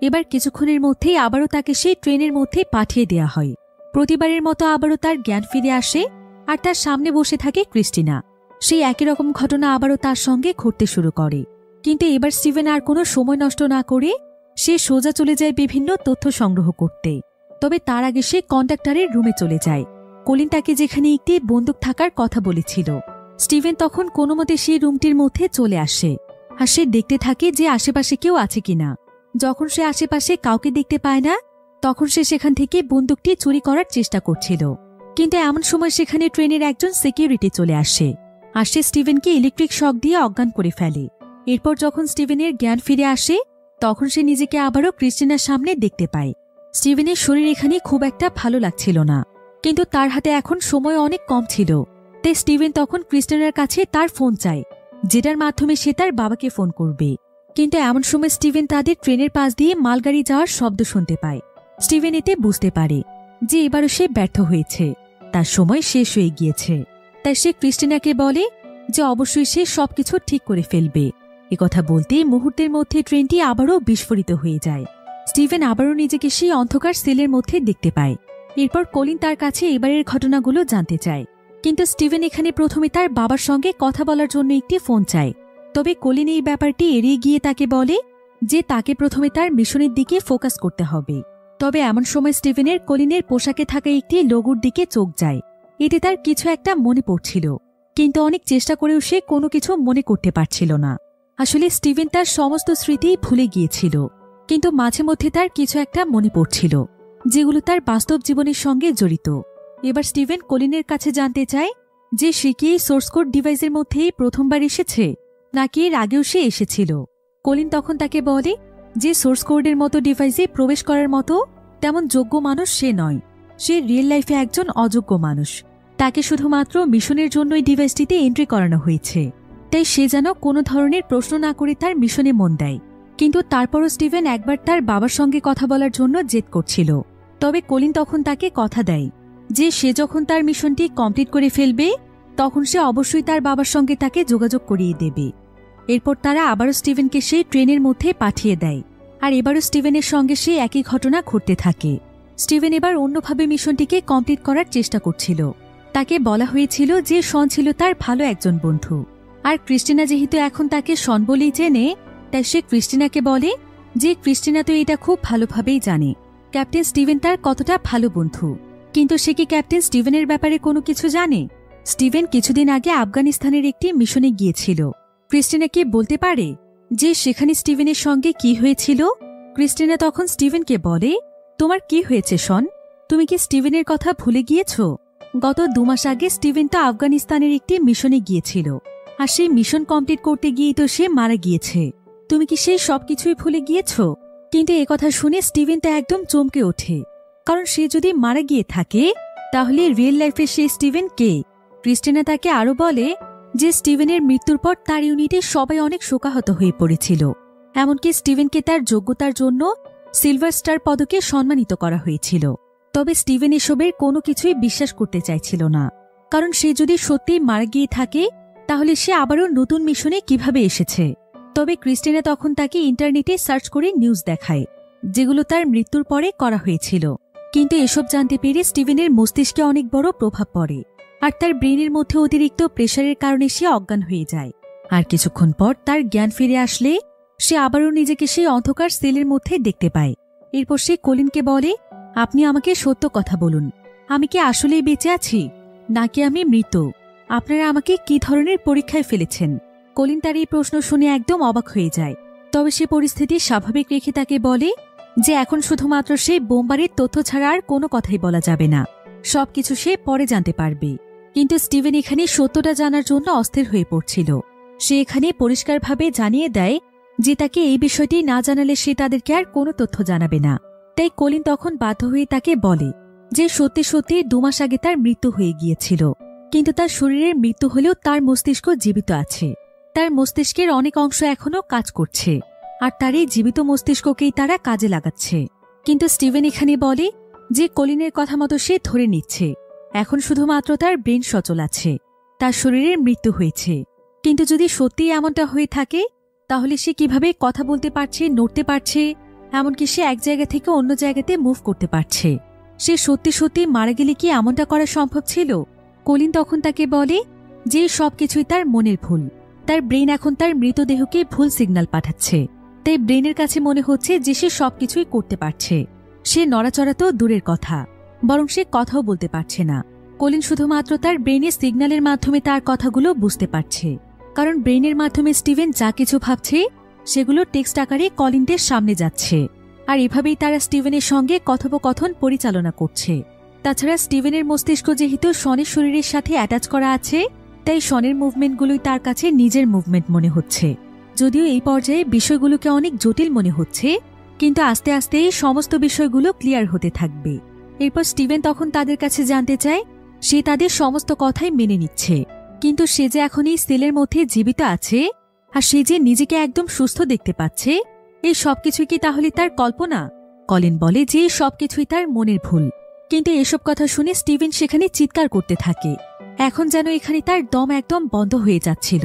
এবার কিছুক্ষণের মধ্যেই আবারও তাকে সেই ট্রেনের মধ্যে পাঠিয়ে দেয়া হয়। প্রতিবারের মতো আবারও তার জ্ঞান ফিরে আসে আর তার সামনে বসে থাকে ক্রিস্টিনা। সেই একই রকম ঘটনা আবারও তার সঙ্গে ঘটতে শুরু করে, কিন্তু এবার স্টিভেন আর কোনো সময় নষ্ট না করে সে সোজা চলে যায় বিভিন্ন তথ্য সংগ্রহ করতে। তবে তার আগে সে কন্ডাক্টরের রুমে চলে যায়। কলিন তাকে যেখানে একটি বন্দুক থাকার কথা বলেছিল, স্টিভেন তখন কোনো মতে সেই রুমটির মধ্যে চলে আসে আর সে দেখতে থাকে যে আশেপাশে কেউ আছে কিনা। যখন সে আশেপাশে কাউকে দেখতে পায় না তখন সে সেখান থেকে বন্দুকটি চুরি করার চেষ্টা করছিল, কিন্তু এমন সময় সেখানে ট্রেনের একজন সিকিউরিটি চলে আসে আর সে স্টিভেনকে ইলেকট্রিক শক দিয়ে অজ্ঞান করে ফেলে। এরপর যখন স্টিভেনের জ্ঞান ফিরে আসে তখন সে নিজেকে আবারও ক্রিস্টিনার সামনে দেখতে পায়। স্টিভেনের শরীর এখানে খুব একটা ভালো লাগছিল না, কিন্তু তার হাতে এখন সময় অনেক কম ছিল। তাই স্টিভেন তখন ক্রিস্টিনার কাছে তার ফোন চায়, যেটার মাধ্যমে সে তার বাবাকে ফোন করবে। কিন্তু এমন সময় স্টিভেন তাদের ট্রেনের পাশ দিয়ে মালগাড়ি যাওয়ার শব্দ শুনতে পায়। স্টিভেন এতে বুঝতে পারে যে এবারও সে ব্যর্থ হয়েছে, তার সময় শেষ হয়ে গিয়েছে। তাই সে ক্রিস্টিনাকে বলে যে অবশ্যই সে সবকিছু ঠিক করে ফেলবে। একথা বলতেই মুহূর্তের মধ্যে ট্রেনটি আবারও বিস্ফোরিত হয়ে যায়। স্টিভেন আবারও নিজেকে সেই অন্ধকার সেলের মধ্যে দেখতে পায়। এরপর কলিন তার কাছে এবারের ঘটনাগুলো জানতে চায়, কিন্তু স্টিভেন এখানে প্রথমে তার বাবার সঙ্গে কথা বলার জন্য একটি ফোন চায়। তবে কলিন এই ব্যাপারটি এড়িয়ে গিয়ে তাকে বলে যে তাকে প্রথমে তার মিশনের দিকে ফোকাস করতে হবে। তবে এমন সময় স্টিভেনের কলিনের পোশাকে থাকা একটি লোগোর দিকে চোখ যায়। এতে তার কিছু একটা মনে পড়ছিল, কিন্তু অনেক চেষ্টা করেও সে কোনো কিছু মনে করতে পারছিল না। আসলে স্টিভেন তার সমস্ত স্মৃতিই ভুলে গিয়েছিল, কিন্তু মাঝে মধ্যে তার কিছু একটা মনে পড়ছিল যেগুলো তার বাস্তব জীবনের সঙ্গে জড়িত। এবার স্টিভেন কলিনের কাছে জানতে চায় যে সে কি এই সোর্স কোড ডিভাইসের মধ্যেই প্রথমবার এসেছে নাকি এর আগেও সে এসেছিল। কলিন তখন তাকে বলে যে সোর্স কোডের মতো ডিভাইসে প্রবেশ করার মতো তেমন যোগ্য মানুষ সে নয়, সে রিয়েল লাইফে একজন অযোগ্য মানুষ। তাকে শুধুমাত্র মিশনের জন্যই ডিভাইসটিতে এন্ট্রি করানো হয়েছে, তাই সে যেন কোনো ধরনের প্রশ্ন না করে তার মিশনে মন দেয়। কিন্তু তারপরও স্টিভেন একবার তার বাবার সঙ্গে কথা বলার জন্য জেদ করছিল। তবে কলিন তখন তাকে কথা দেয় যে সে যখন তার মিশনটি কমপ্লিট করে ফেলবে তখন সে অবশ্যই তার বাবার সঙ্গে তাকে যোগাযোগ করিয়ে দেবে। এরপর তারা আবারও স্টিভেনকে সেই ট্রেনের মধ্যে পাঠিয়ে দেয়, আর এবারও স্টিভেনের সঙ্গে সেই একই ঘটনা ঘটতে থাকে। স্টিভেন এবার অন্যভাবে মিশনটিকে কমপ্লিট করার চেষ্টা করছিল। তাকে বলা হয়েছিল যে শন ছিল তার ভালো একজন বন্ধু, আর ক্রিস্টিনা যেহেতু এখন তাকে শন বলেই চেনে তাই সে ক্রিস্টিনাকে বলে যে ক্রিস্টিনা তো এটা খুব ভালোভাবেই জানে ক্যাপ্টেন স্টিভেন তার কতটা ভালো বন্ধু। কিন্তু সে কি ক্যাপ্টেন স্টিভেনের ব্যাপারে কোনো কিছু জানে? স্টিভেন কিছুদিন আগে আফগানিস্তানের একটি মিশনে গিয়েছিল। ক্রিস্টিনা কি বলতে পারে যে সেখানে স্টিভেনের সঙ্গে কি হয়েছিল? ক্রিস্টিনা তখন স্টিভেনকে বলে, তোমার কি হয়েছে শন? তুমি কি স্টিভেনের কথা ভুলে গিয়েছ? গত 2 মাস আগে স্টিভেন তো আফগানিস্তানের একটি মিশনে গিয়েছিল, আর সেই মিশন কমপ্লিট করতে গিয়েই তো সে মারা গিয়েছে। তুমি কি সেই সবকিছুই ভুলে গিয়েছ? কিন্তু একথা শুনে স্টিভেন তো একদম চমকে ওঠে, কারণ সে যদি মারা গিয়ে থাকে তাহলে রিয়েল লাইফে সেই স্টিভেন কে? ক্রিস্টিনা তাকে আরো বলে যে স্টিভেনের মৃত্যুর পর তার ইউনিটে সবাই অনেক শোকাহত হয়ে পড়েছিল। এমনকি স্টিভেনকে তার যোগ্যতার জন্য সিলভার স্টার পদকে সম্মানিত করা হয়েছিল। তবে স্টিভেন এসবের কোনো কিছুই বিশ্বাস করতে চাইছিল না, কারণ সে যদি সত্যিই মারা গিয়ে থাকে তাহলে সে আবারও নতুন মিশনে কিভাবে এসেছে। তবে ক্রিস্টিনা তখন তাকে ইন্টারনেটে সার্চ করে নিউজ দেখায় যেগুলো তার মৃত্যুর পরে করা হয়েছিল। কিন্তু এসব জানতে পেরে স্টিভেনের মস্তিষ্কে অনেক বড় প্রভাব পড়ে, আর তার ব্রেনের মধ্যে অতিরিক্ত প্রেশারের কারণে সে অজ্ঞান হয়ে যায়। আর কিছুক্ষণ পর তার জ্ঞান ফিরে আসলে সে আবারও নিজেকে সেই অন্ধকার সেলের মধ্যে দেখতে পায়। এরপর সে কলিনকে বলে, আপনি আমাকে সত্য কথা বলুন, আমি কি আসলেই বেঁচে আছি নাকি আমি মৃত? আপনারা আমাকে কি ধরনের পরীক্ষায় ফেলেছেন? কলিন তার এই প্রশ্ন শুনে একদম অবাক হয়ে যায়। তবে সে পরিস্থিতি স্বাভাবিক রেখে তাকে বলে যে এখন শুধুমাত্র সে বোমবারের তথ্য ছাড়া আর কোনো কথাই বলা যাবে না, সবকিছু সে পরে জানতে পারবে। কিন্তু স্টিভেন এখানে সত্যটা জানার জন্য অস্থির হয়ে পড়ছিল। সে এখানে পরিষ্কারভাবে জানিয়ে দেয় যে তাকে এই বিষয়টি না জানালে সে তাদেরকে আর কোনো তথ্য জানাবে না। তাই কলিন তখন বাধ্য হয়ে তাকে বলে যে সত্যি সত্যি 2 মাস আগে তার মৃত্যু হয়ে গিয়েছিল, কিন্তু তার শরীরের মৃত্যু হলেও তার মস্তিষ্ক জীবিত আছে। তার মস্তিষ্কের অনেক অংশ এখনও কাজ করছে, আর তার এই জীবিত মস্তিষ্ককেই তারা কাজে লাগাচ্ছে। কিন্তু স্টিভেন এখানে বলে যে কলিনের কথা মতো সে ধরে নিচ্ছে এখন শুধুমাত্র তার ব্রেন সচল আছে, তার শরীরের মৃত্যু হয়েছে। কিন্তু যদি সত্যিই এমনটা হয়ে থাকে তাহলে সে কিভাবে কথা বলতে পারছে, নড়তে পারছে, এমনকি সে এক জায়গা থেকে অন্য জায়গাতে মুভ করতে পারছে? সে সত্যি সত্যি মারা গেলে কি এমনটা করা সম্ভব ছিল? কলিন তখন তাকে বলে যে সবকিছুই তার মনের ভুল। তার ব্রেন এখন তার মৃতদেহকে ভুল সিগন্যাল পাঠাচ্ছে, তাই ব্রেনের কাছে মনে হচ্ছে যে সে সবকিছুই করতে পারছে। সে নড়াচড়া তো দূরের কথা, বরং সে কথাও বলতে পারছে না। কলিন শুধুমাত্র তার ব্রেনের সিগন্যালের মাধ্যমে তার কথাগুলো বুঝতে পারছে, কারণ ব্রেনের মাধ্যমে স্টিভেন যা কিছু ভাবছে সেগুলো টেক্সট আকারে কলিনদের সামনে যাচ্ছে, আর এভাবেই তারা স্টিভেনের সঙ্গে কথোপকথন পরিচালনা করছে। তাছাড়া স্টিভেনের মস্তিষ্ক যেহেতু শনের শরীরের সাথে অ্যাটাচ করা আছে, তাই শনের মুভমেন্টগুলোই তার কাছে নিজের মুভমেন্ট মনে হচ্ছে। যদিও এই পর্যায়ে বিষয়গুলোকে অনেক জটিল মনে হচ্ছে, কিন্তু আস্তে আস্তে এই সমস্ত বিষয়গুলো ক্লিয়ার হতে থাকবে। এরপর স্টিভেন তখন তাদের কাছে জানতে চায় সে তাদের সমস্ত কথাই মেনে নিচ্ছে, কিন্তু সে যে এখন এই সেলের মধ্যে জীবিত আছে আর সে যে নিজেকে একদম সুস্থ দেখতে পাচ্ছে, এই সবকিছুই কি তাহলে তার কল্পনা? কলিন বলে যে সবকিছুই তার মনের ভুল। কিন্তু এসব কথা শুনে স্টিভেন সেখানে চিৎকার করতে থাকে। এখন যেন এখানে তার দম একদম বন্ধ হয়ে যাচ্ছিল।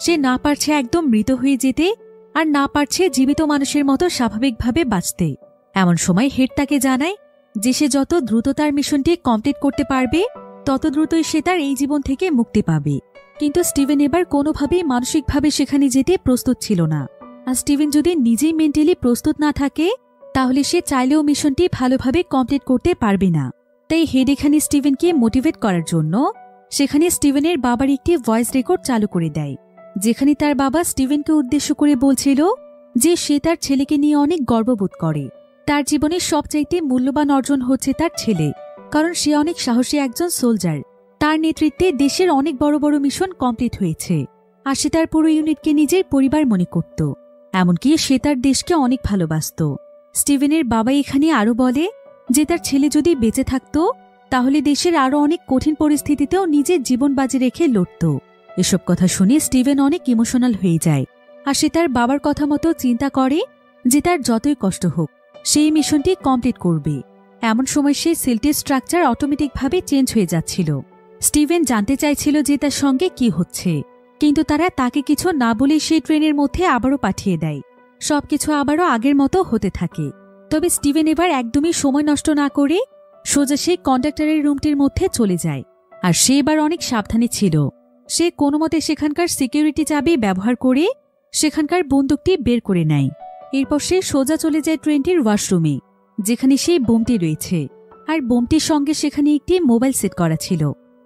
সে না পারছে একদম মৃত হয়ে যেতে, আর না পারছে জীবিত মানুষের মতো স্বাভাবিকভাবে বাঁচতে। এমন সময় হেড তাকে জানায় যে সে যত দ্রুত তার মিশনটি কমপ্লিট করতে পারবে তত দ্রুতই সে তার এই জীবন থেকে মুক্তি পাবে। কিন্তু স্টিভেন এবার কোনোভাবেই মানসিকভাবে সেখানে যেতে প্রস্তুত ছিল না। আর স্টিভেন যদি নিজেই মেন্টালি প্রস্তুত না থাকে তাহলে সে চাইলেও মিশনটি ভালোভাবে কমপ্লিট করতে পারবে না। তাই হেড এখানে স্টিভেনকে মোটিভেট করার জন্য সেখানে স্টিভেনের বাবার একটি ভয়েস রেকর্ড চালু করে দেয়, যেখানে তার বাবা স্টিভেনকে উদ্দেশ্য করে বলছিল যে সে তার ছেলেকে নিয়ে অনেক গর্ববোধ করে। তার জীবনের সবচাইতে মূল্যবান অর্জন হচ্ছে তার ছেলে, কারণ সে অনেক সাহসী একজন সোলজার। তার নেতৃত্বে দেশের অনেক বড় বড় মিশন কমপ্লিট হয়েছে, আর সে তার পুরো ইউনিটকে নিজের পরিবার মনে করত, এমনকি সে তার দেশকে অনেক ভালোবাসত। স্টিভেনের বাবা এখানে আরও বলে যে তার ছেলে যদি বেঁচে থাকত তাহলে দেশের আরও অনেক কঠিন পরিস্থিতিতেও নিজের জীবন বাজি রেখে লড়ত। এসব কথা শুনে স্টিভেন অনেক ইমোশনাল হয়ে যায়, আর সে তার বাবার কথা মতো চিন্তা করে যে তার যতই কষ্ট হোক সেই মিশনটি কমপ্লিট করবে। এমন সময় সেই সেলটির স্ট্রাকচার অটোমেটিকভাবে চেঞ্জ হয়ে যাচ্ছিল। স্টিভেন জানতে চাইছিল যে তার সঙ্গে কি হচ্ছে, কিন্তু তারা তাকে কিছু না বলেই সেই ট্রেনের মধ্যে আবারও পাঠিয়ে দেয়। সবকিছু আবারও আগের মতো হতে থাকে। তবে স্টিভেন এবার একদমই সময় নষ্ট না করে সোজা সেই কন্ডাক্টরের রুমটির মধ্যে চলে যায়, আর সে এবার অনেক সাবধানে ছিল। সে কোনো মতে সেখানকার সিকিউরিটি চাবি ব্যবহার করে সেখানকার বন্দুকটি বের করে নেয়। এরপর সে সোজা চলে যায় ট্রেনটির ওয়াশরুমে, যেখানে সেই বোমটি রয়েছে, আর বোমটির সঙ্গে সেখানে একটি মোবাইল সেট করা ছিল।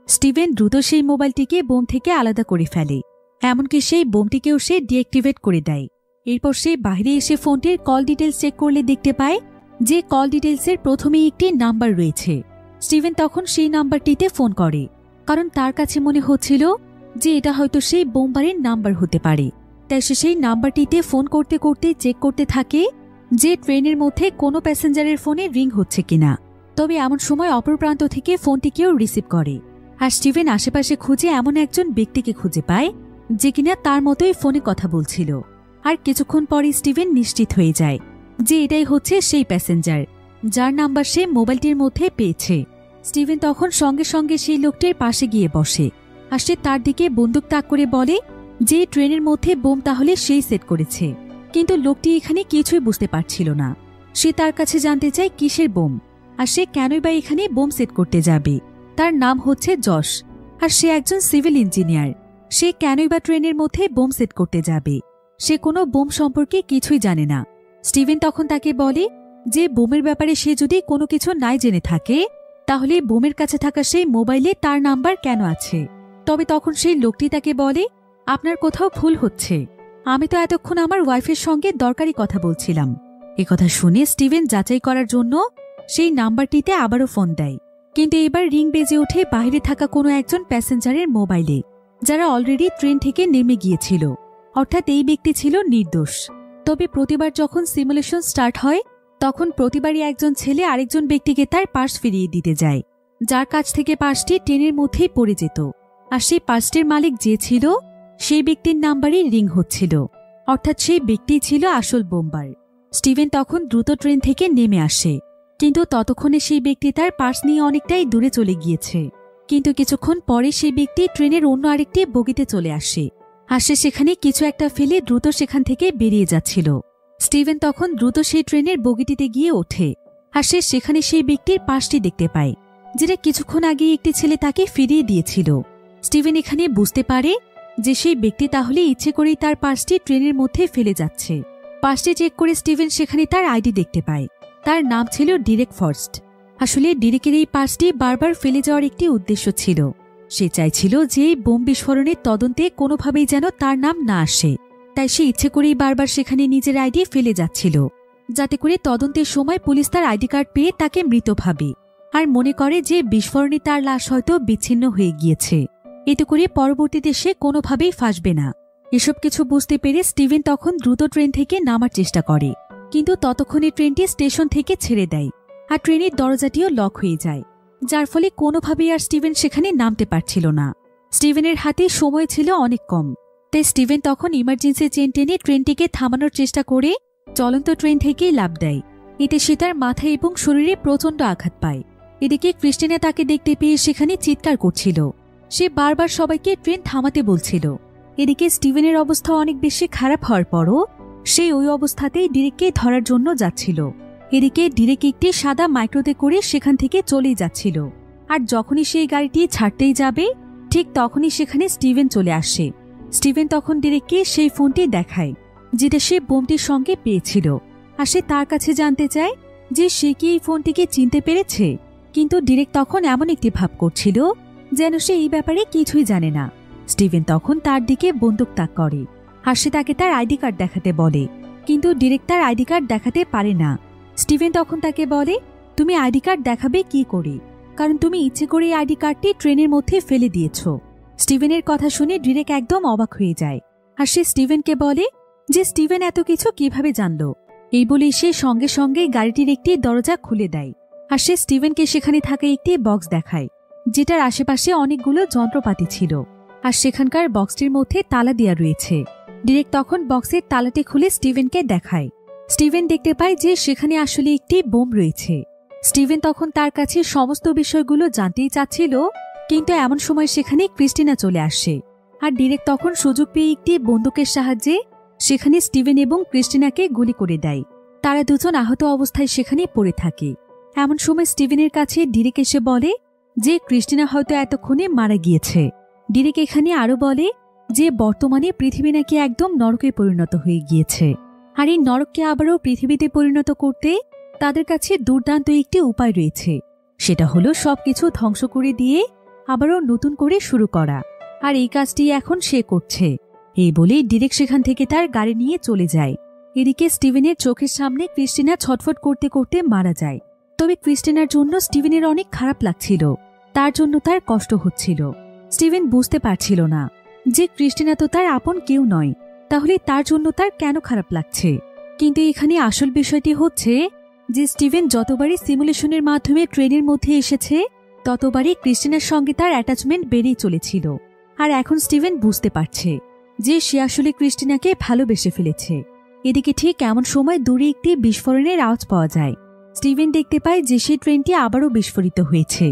স্টিভেন দ্রুত সেই মোবাইলটিকে বোম থেকে আলাদা করে ফেলে, এমনকি সেই বোমটিকেও সে ডিঅ্যাক্টিভেট করে দেয়। এরপর সে বাইরে এসে ফোনটির কল ডিটেলস চেক করলে দেখতে পায় যে কল ডিটেলসের প্রথমেই একটি নাম্বার রয়েছে। স্টিভেন তখন সেই নাম্বারটিতে ফোন করে, কারণ তার কাছে মনে হচ্ছিল যে এটা হয়তো সেই বোমবারের নাম্বার হতে পারে। তাই সে সেই নাম্বারটিতে ফোন করতে করতে চেক করতে থাকে যে ট্রেনের মধ্যে কোনো প্যাসেঞ্জারের ফোনে রিং হচ্ছে কিনা। তবে এমন সময় অপর প্রান্ত থেকে ফোনটি কেউ রিসিভ করে, আর স্টিভেন আশেপাশে খুঁজে এমন একজন ব্যক্তিকে খুঁজে পায় যে কিনা তার মতোই ফোনে কথা বলছিল। আর কিছুক্ষণ পরে স্টিভেন নিশ্চিত হয়ে যায় যে এটাই হচ্ছে সেই প্যাসেঞ্জার যার নাম্বার সে মোবাইলটির মধ্যে পেয়েছে। স্টিভেন তখন সঙ্গে সঙ্গে সেই লোকটির পাশে গিয়ে বসে, আর সে তার দিকে বন্দুক তাক করে বলে যে ট্রেনের মধ্যে বোম তাহলে সেই সেট করেছে। কিন্তু লোকটি এখানে কিছুই বুঝতে পারছিল না। সে তার কাছে জানতে চায় কিসের বোম, আর সে কেনই বা এখানে বোম সেট করতে যাবে। তার নাম হচ্ছে যশ, আর সে একজন সিভিল ইঞ্জিনিয়ার। সে কেনই বা ট্রেনের মধ্যে বোম সেট করতে যাবে? সে কোনো বোম সম্পর্কে কিছুই জানে না। স্টিভেন তখন তাকে বলে যে বোমের ব্যাপারে সে যদি কোনো কিছু নাই জেনে থাকে তাহলে বোমের কাছে থাকা সেই মোবাইলে তার নাম্বার কেন আছে। তবে তখন সেই লোকটি তাকে বলে আপনার কোথাও ভুল হচ্ছে, আমি তো এতক্ষণ আমার ওয়াইফের সঙ্গে দরকারি কথা বলছিলাম। একথা শুনে স্টিভেন যাচাই করার জন্য সেই নাম্বারটিতে আবারও ফোন দেয়, কিন্তু এবার রিং বেজে ওঠে বাইরে থাকা কোনো একজন প্যাসেঞ্জারের মোবাইলে, যারা অলরেডি ট্রেন থেকে নেমে গিয়েছিল। অর্থাৎ এই ব্যক্তি ছিল নির্দোষ। তবে প্রতিবার যখন সিমুলেশন স্টার্ট হয় তখন প্রতিবারই একজন ছেলে আরেকজন ব্যক্তিকে তার পার্স ফিরিয়ে দিতে যায়, যার কাছ থেকে পার্সটি ট্রেনের মধ্যেই পড়ে যেত। আর সেই পার্সটির মালিক যে ছিল সেই ব্যক্তির নাম্বারই রিং হচ্ছিল, অর্থাৎ সেই ব্যক্তি ছিল আসল বোম্বার। স্টিভেন তখন দ্রুত ট্রেন থেকে নেমে আসে, কিন্তু ততক্ষণে সেই ব্যক্তি তার পার্স নিয়ে অনেকটাই দূরে চলে গিয়েছে। কিন্তু কিছুক্ষণ পরে সেই ব্যক্তি ট্রেনের অন্য আরেকটি বগিতে চলে আসে, আর সে সেখানে কিছু একটা ফেলে দ্রুত সেখান থেকে বেরিয়ে যাচ্ছিল। স্টিভেন তখন দ্রুত সেই ট্রেনের বগিটিতে গিয়ে ওঠে, আর সে সেখানে সেই ব্যক্তির পার্সটি দেখতে পায়, যেটা কিছুক্ষণ আগে একটি ছেলে তাকে ফিরিয়ে দিয়েছিল। স্টিভেন এখানে বুঝতে পারে যে সেই ব্যক্তি তাহলে ইচ্ছে করেই তার পার্সটি ট্রেনের মধ্যে ফেলে যাচ্ছে। পার্সটি চেক করে স্টিভেন সেখানে তার আইডি দেখতে পায়। তার নাম ছিল ডিরেক ফর্স্ট। আসলে ডিরেকের এই পার্সটি বারবার ফেলে যাওয়ার একটি উদ্দেশ্য ছিল। সে চাইছিল যে এই বোম বিস্ফোরণের তদন্তে কোনোভাবেই যেন তার নাম না আসে, তাই সে ইচ্ছে করেই বারবার সেখানে নিজের আইডি ফেলে যাচ্ছিল, যাতে করে তদন্তের সময় পুলিশ তার আইডি কার্ড পেয়ে তাকে মৃত ভাবে আর মনে করে যে বিস্ফোরণে তার লাশ হয়তো বিচ্ছিন্ন হয়ে গিয়েছে। এতে করে পরবর্তীতে সে কোনোভাবেই ফাঁসবে না। এসব কিছু বুঝতে পেরে স্টিভেন তখন দ্রুত ট্রেন থেকে নামার চেষ্টা করে, কিন্তু ততক্ষণে ট্রেনটি স্টেশন থেকে ছেড়ে দেয় আর ট্রেনের দরজাটিও লক হয়ে যায়, যার ফলে কোনোভাবেই আর স্টিভেন সেখানে নামতে পারছিল না। স্টিভেনের হাতে সময় ছিল অনেক কম, তাই স্টিভেন তখন ইমার্জেন্সি চেন টেনে ট্রেনটিকে থামানোর চেষ্টা করে চলন্ত ট্রেন থেকেই লাফ দেয়। এতে সে তার মাথায় এবং শরীরে প্রচণ্ড আঘাত পায়। এদিকে ক্রিস্টিনা তাকে দেখতে পেয়ে সেখানে চিৎকার করছিল। সে বারবার সবাইকে ট্রেন থামাতে বলছিল। এদিকে স্টিভেনের অবস্থা অনেক বেশি খারাপ হওয়ার পরও সে ওই অবস্থাতেই ডিরেককে ধরার জন্য যাচ্ছিল। এদিকে ডিরেক একটি সাদা মাইক্রোতে করে সেখান থেকে চলেই যাচ্ছিল, আর যখনই সেই গাড়িটি ছাড়তেই যাবে ঠিক তখনই সেখানে স্টিভেন চলে আসে। স্টিভেন তখন ডিরেককে সেই ফোনটি দেখায় যেটা সে বোমটির সঙ্গে পেয়েছিল, আর সে তার কাছে জানতে চায় যে সে কি এই ফোনটিকে চিনতে পেরেছে। কিন্তু ডিরেক তখন এমন একটি ভাব করছিল যেন সে এই ব্যাপারে কিছুই জানে না। স্টিভেন তখন তার দিকে বন্দুক তাক করে, আর সে তাকে তার আইডি কার্ড দেখাতে বলে, কিন্তু ডিরেক তার আইডি কার্ড দেখাতে পারে না। স্টিভেন তখন তাকে বলে, তুমি আইডি কার্ড দেখাবে কি করে, কারণ তুমি ইচ্ছে করে এই আইডি কার্ডটি ট্রেনের মধ্যে ফেলে দিয়েছ। স্টিভেনের কথা শুনে ডিরেক একদম অবাক হয়ে যায়, আর সে স্টিভেনকে বলে যে স্টিভেন এত কিছু কিভাবে জানল। এই বলে সে সঙ্গে সঙ্গে গাড়িটির একটি দরজা খুলে দেয়, আর সে স্টিভেনকে সেখানে থাকা একটি বক্স দেখায় যেটার আশেপাশে অনেকগুলো যন্ত্রপাতি ছিল, আর সেখানকার বক্সটির মধ্যে তালা দেওয়া রয়েছে। ডিরেক তখন বক্সের তালাটি খুলে স্টিভেনকে দেখায়। স্টিভেন দেখতে পায় যে সেখানে আসলে একটি বোম রয়েছে। স্টিভেন তখন তার কাছে সমস্ত বিষয়গুলো জানতেই চাচ্ছিল, কিন্তু এমন সময় সেখানে ক্রিস্টিনা চলে আসে, আর ডিরেক তখন সুযোগ পেয়ে একটি বন্দুকের সাহায্যে সেখানে স্টিভেন এবং ক্রিস্টিনাকে গুলি করে দেয়। তারা দুজন আহত অবস্থায় সেখানে পড়ে থাকে। এমন সময় স্টিভেনের কাছে ডিরেক এসে বলে যে ক্রিস্টিনা হয়তো এতক্ষণে মারা গিয়েছে। ডিরেক এখানে আরো বলে যে বর্তমানে পৃথিবী নাকি একদম নরকে পরিণত হয়ে গিয়েছে, আর এই নরককে আবারও পৃথিবীতে পরিণত করতে তাদের কাছে দুর্দান্ত একটি উপায় রয়েছে। সেটা হলো সবকিছু ধ্বংস করে দিয়ে আবারও নতুন করে শুরু করা, আর এই কাজটি এখন সে করছে। এই বলে ডিরেক সেখান থেকে তার গাড়ি নিয়ে চলে যায়। এদিকে স্টিভেনের চোখের সামনে ক্রিস্টিনা ছটফট করতে করতে মারা যায়। তবে ক্রিস্টিনার জন্য স্টিভেনের অনেক খারাপ লাগছিল, তার জন্য তার কষ্ট হচ্ছিল। স্টিভেন বুঝতে পারছিল না যে ক্রিস্টিনা তো তার আপন কেউ নয়, তাহলে তার জন্য তার কেন খারাপ লাগছে। কিন্তু এখানে আসল বিষয়টি হচ্ছে যে স্টিভেন যতবারই সিমুলেশনের মাধ্যমে ট্রেনের মধ্যে এসেছে ততবারই ক্রিস্টিনার সঙ্গে তার অ্যাটাচমেন্ট বেড়েই চলেছিল। আর এখন স্টিভেন বুঝতে পারছে যে সে আসলে ক্রিস্টিনাকে ভালোবেসে ফেলেছে। এদিকে ঠিক এমন সময় দূরে একটি বিস্ফোরণের আওয়াজ পাওয়া যায়। স্টিভেন দেখতে পায় যে সেই ট্রেনটি আবারও বিস্ফোরিত হয়েছে,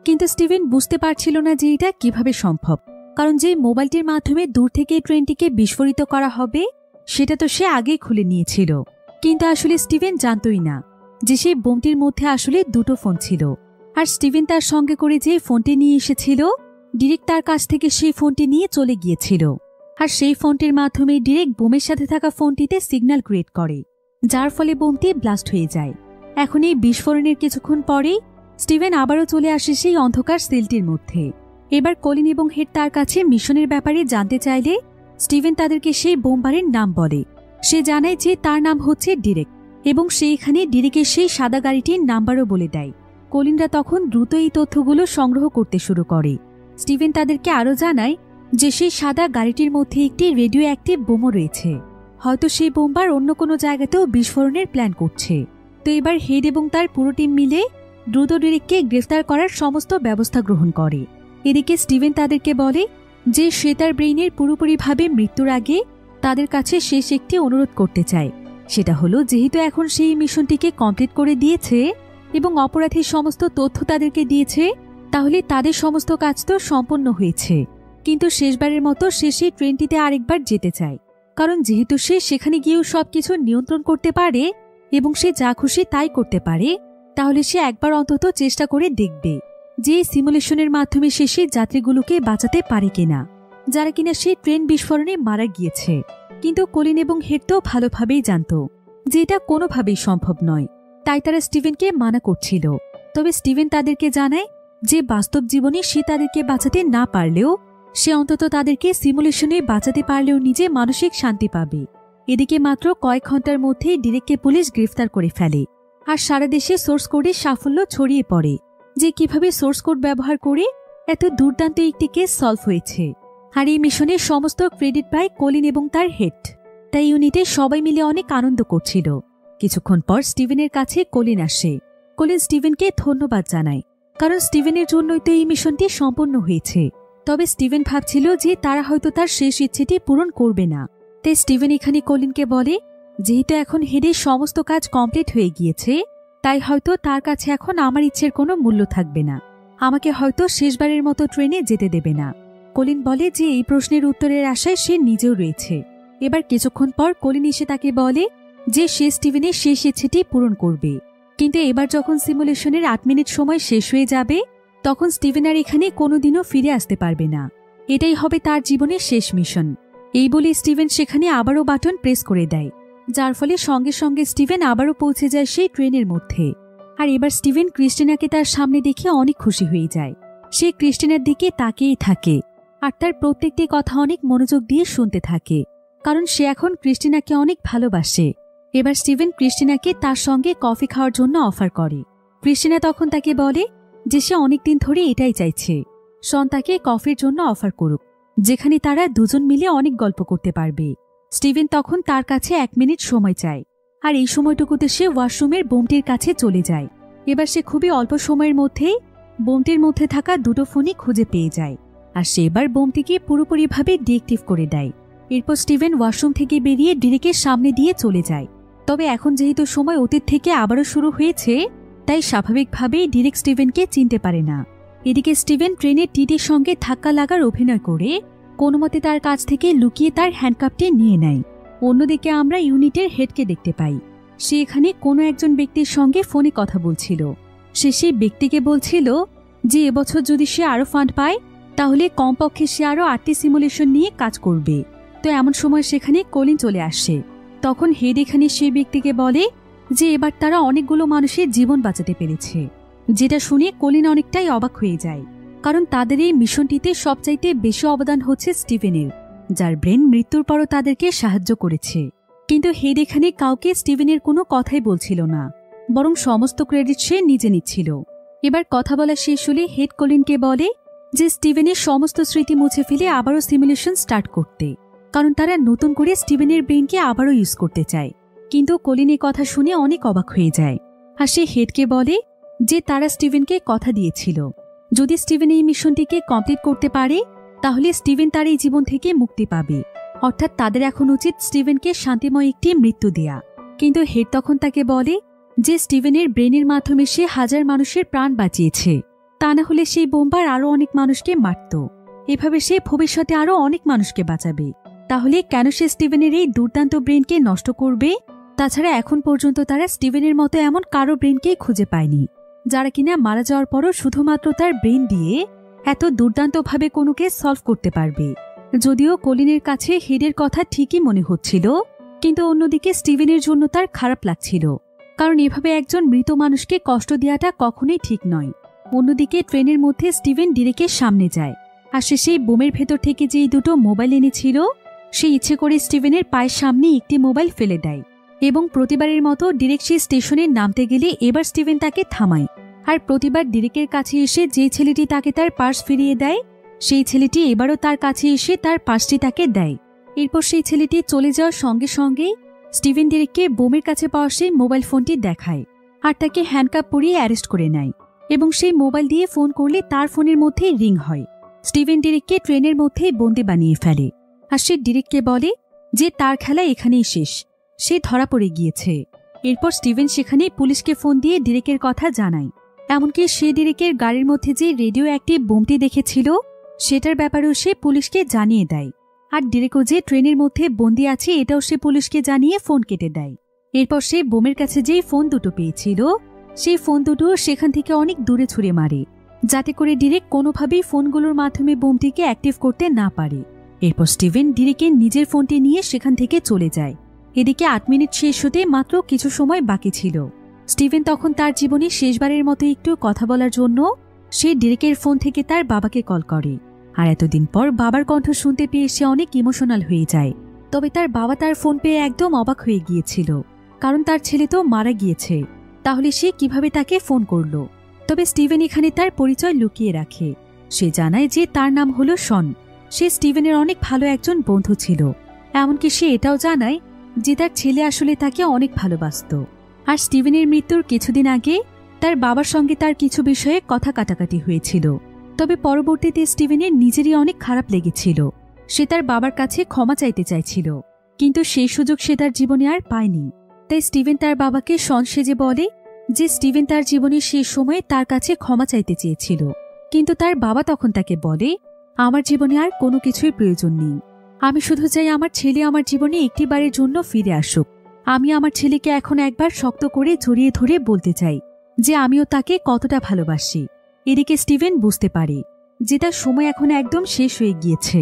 কিন্তু স্টিভেন বুঝতে পারছিল না যে এটা কিভাবে সম্ভব, কারণ যে মোবাইলটির মাধ্যমে দূর থেকে ট্রেনটিকে বিস্ফোরিত করা হবে সেটা তো সে আগেই খুলে নিয়েছিল। কিন্তু আসলে স্টিভেন জানতই না যে সেই বোমটির মধ্যে আসলে দুটো ফোন ছিল, আর স্টিভেন তার সঙ্গে করে যে ফোনটি নিয়ে এসেছিল ডিরেক তার কাছ থেকে সেই ফোনটি নিয়ে চলে গিয়েছিল, আর সেই ফোনটির মাধ্যমে ডিরেক বোমের সাথে থাকা ফোনটিতে সিগন্যাল ক্রিয়েট করে, যার ফলে বোমটি ব্লাস্ট হয়ে যায়। এখন এই বিস্ফোরণের কিছুক্ষণ পরেই স্টিভেন আবারও চলে আসে সেই অন্ধকার সেলটির মধ্যে। এবার কলিন এবং হেড তার কাছে মিশনের ব্যাপারে জানতে চাইলে স্টিভেন তাদেরকে সেই বোমবারের নাম বলে। সে জানায় যে তার নাম হচ্ছে ডিরেক, এবং সে এখানে ডিরেকের সেই সাদা গাড়িটির নাম্বারও বলে দেয়। কলিনরা তখন দ্রুত এই তথ্যগুলো সংগ্রহ করতে শুরু করে। স্টিভেন তাদেরকে আরও জানায় যে সেই সাদা গাড়িটির মধ্যে একটি রেডিও অ্যাক্টিভ বোমও রয়েছে, হয়তো সেই বোমবার অন্য কোনো জায়গাতেও বিস্ফোরণের প্ল্যান করছে। তো এবার হেড এবং তার পুরো টিম মিলে দ্রুত ডিরেককে গ্রেফতার করার সমস্ত ব্যবস্থা গ্রহণ করে। এদিকে স্টিভেন তাদেরকে বলে যে সে তার ব্রেইনের পুরোপুরিভাবে মৃত্যুর আগে তাদের কাছে শেষ একটি অনুরোধ করতে চায়। সেটা হলো, যেহেতু এখন সেই মিশনটিকে কমপ্লিট করে দিয়েছে এবং অপরাধীর সমস্ত তথ্য তাদেরকে দিয়েছে, তাহলে তাদের সমস্ত কাজ তো সম্পন্ন হয়েছে, কিন্তু শেষবারের মতো সে সেই ট্রেনটিতে আরেকবার যেতে চায়। কারণ যেহেতু সে সেখানে গিয়েও সবকিছু নিয়ন্ত্রণ করতে পারে এবং সে যা খুশি তাই করতে পারে, তাহলে সে একবার অন্তত চেষ্টা করে দেখবে যে সিমুলেশনের মাধ্যমে সে সেই যাত্রীগুলোকে বাঁচাতে পারে কিনা, যারা কিনা সেই ট্রেন বিস্ফোরণে মারা গিয়েছে। কিন্তু কলিন এবং হেড তো ভালোভাবেই জানত যে এটা কোনোভাবেই সম্ভব নয়, তাই তারা স্টিভেনকে মানা করছিল। তবে স্টিভেন তাদেরকে জানায় যে বাস্তব জীবনে সে তাদেরকে বাঁচাতে না পারলেও সে অন্তত তাদেরকে সিমুলেশনে বাঁচাতে পারলেও নিজে মানসিক শান্তি পাবে। এদিকে মাত্র কয়েক ঘন্টার মধ্যেই ডিরেককে পুলিশ গ্রেফতার করে ফেলে, আর সারা দেশে সোর্স কোডের সাফল্য ছড়িয়ে পড়ে যে কিভাবে সোর্স কোড ব্যবহার করে এত দুর্দান্ত একটি কেস সলভ হয়েছে। আর এই মিশনের সমস্ত ক্রেডিট পায় কলিন এবং তার হেড। তাই ইউনিটে সবাই মিলে অনেক আনন্দ করছিল। কিছুক্ষণ পর স্টিভেনের কাছে কলিন আসে। কলিন স্টিভেনকে ধন্যবাদ জানায়, কারণ স্টিভেনের জন্যই তো এই মিশনটি সম্পন্ন হয়েছে। তবে স্টিভেন ভাবছিল যে তারা হয়তো তার শেষ ইচ্ছেটি পূরণ করবে না। তাই স্টিভেন এখানে কলিনকে বলে, যেহেতু এখন হেডের সমস্ত কাজ কমপ্লিট হয়ে গিয়েছে, তাই হয়তো তার কাছে এখন আমার ইচ্ছের কোনো মূল্য থাকবে না, আমাকে হয়তো শেষবারের মতো ট্রেনে যেতে দেবে না। কলিন বলে যে এই প্রশ্নের উত্তরের আশায় সে নিজেও রয়েছে। এবার কিছুক্ষণ পর কলিন এসে তাকে বলে যে সে স্টিভেনের শেষ ইচ্ছেটি পূরণ করবে, কিন্তু এবার যখন সিমুলেশনের 8 মিনিট সময় শেষ হয়ে যাবে, তখন স্টিভেন আর এখানে কোনোদিনও ফিরে আসতে পারবে না। এটাই হবে তার জীবনের শেষ মিশন। এই বলে স্টিভেন সেখানে আবারও বাটন প্রেস করে দেয়, যার ফলে সঙ্গে সঙ্গে স্টিভেন আবারও পৌঁছে যায় সেই ট্রেনের মধ্যে। আর এবার স্টিভেন ক্রিস্টিনাকে তার সামনে দেখে অনেক খুশি হয়ে যায়। সে ক্রিস্টিনার দিকে তাকিয়েই থাকে আর তার প্রত্যেকটি কথা অনেক মনোযোগ দিয়ে শুনতে থাকে, কারণ সে এখন ক্রিস্টিনাকে অনেক ভালোবাসে। এবার স্টিভেন ক্রিস্টিনাকে তার সঙ্গে কফি খাওয়ার জন্য অফার করে। ক্রিস্টিনা তখন তাকে বলে যে সে অনেকদিন ধরে এটাই চাইছে, শন তাকে কফির জন্য অফার করুক, যেখানে তারা দুজন মিলে অনেক গল্প করতে পারবে। স্টিভেন তখন তার কাছে 1 মিনিট সময় চায়, আর এই সময়টুকুতে সে ওয়াশরুমের বোমটির কাছে চলে যায়। এবার সে খুবই অল্প সময়ের মধ্যেই বোমটির মধ্যে থাকা দুটো ফোনই খুঁজে পেয়ে যায়, আর সে এবার বোমটিকে পুরোপুরিভাবে ডিএক্টিভ করে দেয়। এরপর স্টিভেন ওয়াশরুম থেকে বেরিয়ে ডিরেকের সামনে দিয়ে চলে যায়। তবে এখন যেহেতু সময় অতীত থেকে আবারও শুরু হয়েছে, তাই স্বাভাবিকভাবেই ডিরেক স্টিভেনকে চিনতে পারে না। এদিকে স্টিভেন ট্রেনের টিটির সঙ্গে ধাক্কা লাগার অভিনয় করে কোনোমতে তার কাছ থেকে লুকিয়ে তার হ্যান্ডকাপটি নিয়ে নেয়। অন্যদিকে আমরা ইউনিটের হেডকে দেখতে পাই। সে এখানে কোনো একজন ব্যক্তির সঙ্গে ফোনে কথা বলছিল। সে সেই ব্যক্তিকে বলছিল যে এবছর যদি সে আরও ফান্ড পায়, তাহলে কমপক্ষে সে আরও 8টি সিমুলেশন নিয়ে কাজ করবে। তো এমন সময় সেখানে কলিন চলে আসে। তখন হেড এখানে সেই ব্যক্তিকে বলে যে এবার তারা অনেকগুলো মানুষের জীবন বাঁচাতে পেরেছে, যেটা শুনে কলিন অনেকটাই অবাক হয়ে যায়, কারণ তাদের এই মিশনটিতে সবচাইতে বেশি অবদান হচ্ছে স্টিভেনের, যার ব্রেন মৃত্যুর পরও তাদেরকে সাহায্য করেছে। কিন্তু হেড এখানে কাউকে স্টিভেনের কোনো কথাই বলছিল না, বরং সমস্ত ক্রেডিট সে নিজে নিচ্ছিল। এবার কথা বলা শেষ হলে হেড কলিনকে বলে যে স্টিভেনের সমস্ত স্মৃতি মুছে ফেলে আবারও সিমুলেশন স্টার্ট করতে, কারণ তারা নতুন করে স্টিভেনের ব্রেনকে আবারও ইউজ করতে চায়। কিন্তু কলিন এই কথা শুনে অনেক অবাক হয়ে যায়, আর সে হেডকে বলে যে তারা স্টিভেনকে কথা দিয়েছিল যদি স্টিভেন এই মিশনটিকে কমপ্লিট করতে পারে, তাহলে স্টিভেন তার এই জীবন থেকে মুক্তি পাবে। অর্থাৎ তাদের এখন উচিত স্টিভেনকে শান্তিময় একটি মৃত্যু দেয়া। কিন্তু হেড তখন তাকে বলে যে স্টিভেনের ব্রেনের মাধ্যমে সে হাজার মানুষের প্রাণ বাঁচিয়েছে, তা না হলে সেই বোমবার আরও অনেক মানুষকে মারত। এভাবে সে ভবিষ্যতে আরও অনেক মানুষকে বাঁচাবে। তাহলে কেন সে স্টিভেনের এই দুর্দান্ত ব্রেনকে নষ্ট করবে? তাছাড়া এখন পর্যন্ত তারা স্টিভেনের মতো এমন কারো ব্রেনকেই খুঁজে পায়নি, যারা কিনা মারা যাওয়ার পরও শুধুমাত্র তার ব্রেন দিয়ে এত দুর্দান্তভাবে কোনো কেস সলভ করতে পারবে। যদিও কলিনের কাছে হেডের কথা ঠিকই মনে হচ্ছিল, কিন্তু অন্যদিকে স্টিভেনের জন্য তার খারাপ লাগছিল, কারণ এভাবে একজন মৃত মানুষকে কষ্ট দেওয়াটা কখনোই ঠিক নয়। অন্যদিকে ট্রেনের মধ্যে স্টিভেন ডিরেকের সামনে যায়, আর সে সেই বোমের ভেতর থেকে যেই দুটো মোবাইল এনেছিল, সে ইচ্ছে করে স্টিভেনের পায়ের সামনে একটি মোবাইল ফেলে দেয় এবং প্রতিবারের মতো ডিরেক সেই স্টেশনে নামতে গেলে এবার স্টিভেন তাকে থামায়। আর প্রতিবার ডিরেকের কাছে এসে যে ছেলেটি তাকে তার পার্স ফিরিয়ে দেয়, সেই ছেলেটি এবারও তার কাছে এসে তার পার্সটি তাকে দেয়। এরপর সেই ছেলেটি চলে যাওয়ার সঙ্গে সঙ্গেই স্টিভেন ডিরেককে বোমের কাছে পাওয়া সেই মোবাইল ফোনটি দেখায় আর তাকে হ্যান্ডকাপ পরিয়ে অ্যারেস্ট করে নেয় এবং সেই মোবাইল দিয়ে ফোন করলে তার ফোনের মধ্যেই রিং হয়। স্টিভেন ডিরেককে ট্রেনের মধ্যেই বন্দি বানিয়ে ফেলে। আর সে ডিরেককে বলে যে তার খেলা এখানেই শেষ, সে ধরা পড়ে গিয়েছে। এরপর স্টিভেন সেখানে পুলিশকে ফোন দিয়ে ডিরেকের কথা জানায়। এমনকি সে ডিরেকের গাড়ির মধ্যে যে রেডিও অ্যাক্টিভ বোমটি দেখেছিল সেটার ব্যাপারেও সে পুলিশকে জানিয়ে দেয়। আর ডিরেকও যে ট্রেনের মধ্যে বন্দি আছে এটাও সে পুলিশকে জানিয়ে ফোন কেটে দেয়। এরপর সে বোমের কাছে যেই ফোন দুটো পেয়েছিল সেই ফোন দুটো সেখান থেকে অনেক দূরে ছুঁড়ে মারে, যাতে করে ডিরেক কোনোভাবেই ফোনগুলোর মাধ্যমে বোমটিকে অ্যাক্টিভ করতে না পারে। এরপর স্টিভেন ডিরেকের নিজের ফোনটি নিয়ে সেখান থেকে চলে যায়। এদিকে 8 মিনিট শেষ হতে মাত্র কিছু সময় বাকি ছিল। স্টিভেন তখন তার জীবনে শেষবারের মতো একটু কথা বলার জন্য সে ডিরেকের ফোন থেকে তার বাবাকে কল করে। আর এতদিন পর বাবার কণ্ঠ শুনতে পেয়ে সে অনেক ইমোশনাল হয়ে যায়। তবে তার বাবা তার ফোন পেয়ে একদম অবাক হয়ে গিয়েছিল, কারণ তার ছেলে তো মারা গিয়েছে, তাহলে সে কিভাবে তাকে ফোন করল। তবে স্টিভেন এখানে তার পরিচয় লুকিয়ে রাখে। সে জানায় যে তার নাম হলো শন। সে স্টিভেনের অনেক ভালো একজন বন্ধু ছিল। এমনকি সে এটাও জানায় যে তার ছেলে আসলে তাকে অনেক ভালোবাসত। আর স্টিভেনের মৃত্যুর কিছুদিন আগে তার বাবার সঙ্গে তার কিছু বিষয়ে কথা কাটাকাটি হয়েছিল। তবে পরবর্তীতে স্টিভেনের নিজেরই অনেক খারাপ লেগেছিল। সে তার বাবার কাছে ক্ষমা চাইতে চাইছিল, কিন্তু সেই সুযোগ সে তার জীবনে আর পায়নি। তাই স্টিভেন তার বাবাকে শন সেজে বলে যে স্টিভেন তার জীবনের শেষ সময়ে তার কাছে ক্ষমা চাইতে চেয়েছিল। কিন্তু তার বাবা তখন তাকে বলে, আমার জীবনে আর কোনো কিছুই প্রয়োজন নেই। আমি শুধু চাই আমার ছেলে আমার জীবনে একটিবারের জন্য ফিরে আসুক। আমি আমার ছেলেকে এখন একবার শক্ত করে জড়িয়ে ধরে বলতে চাই যে আমিও তাকে কতটা ভালোবাসি। এদিকে স্টিভেন বুঝতে পারে যে তার সময় এখন একদম শেষ হয়ে গিয়েছে।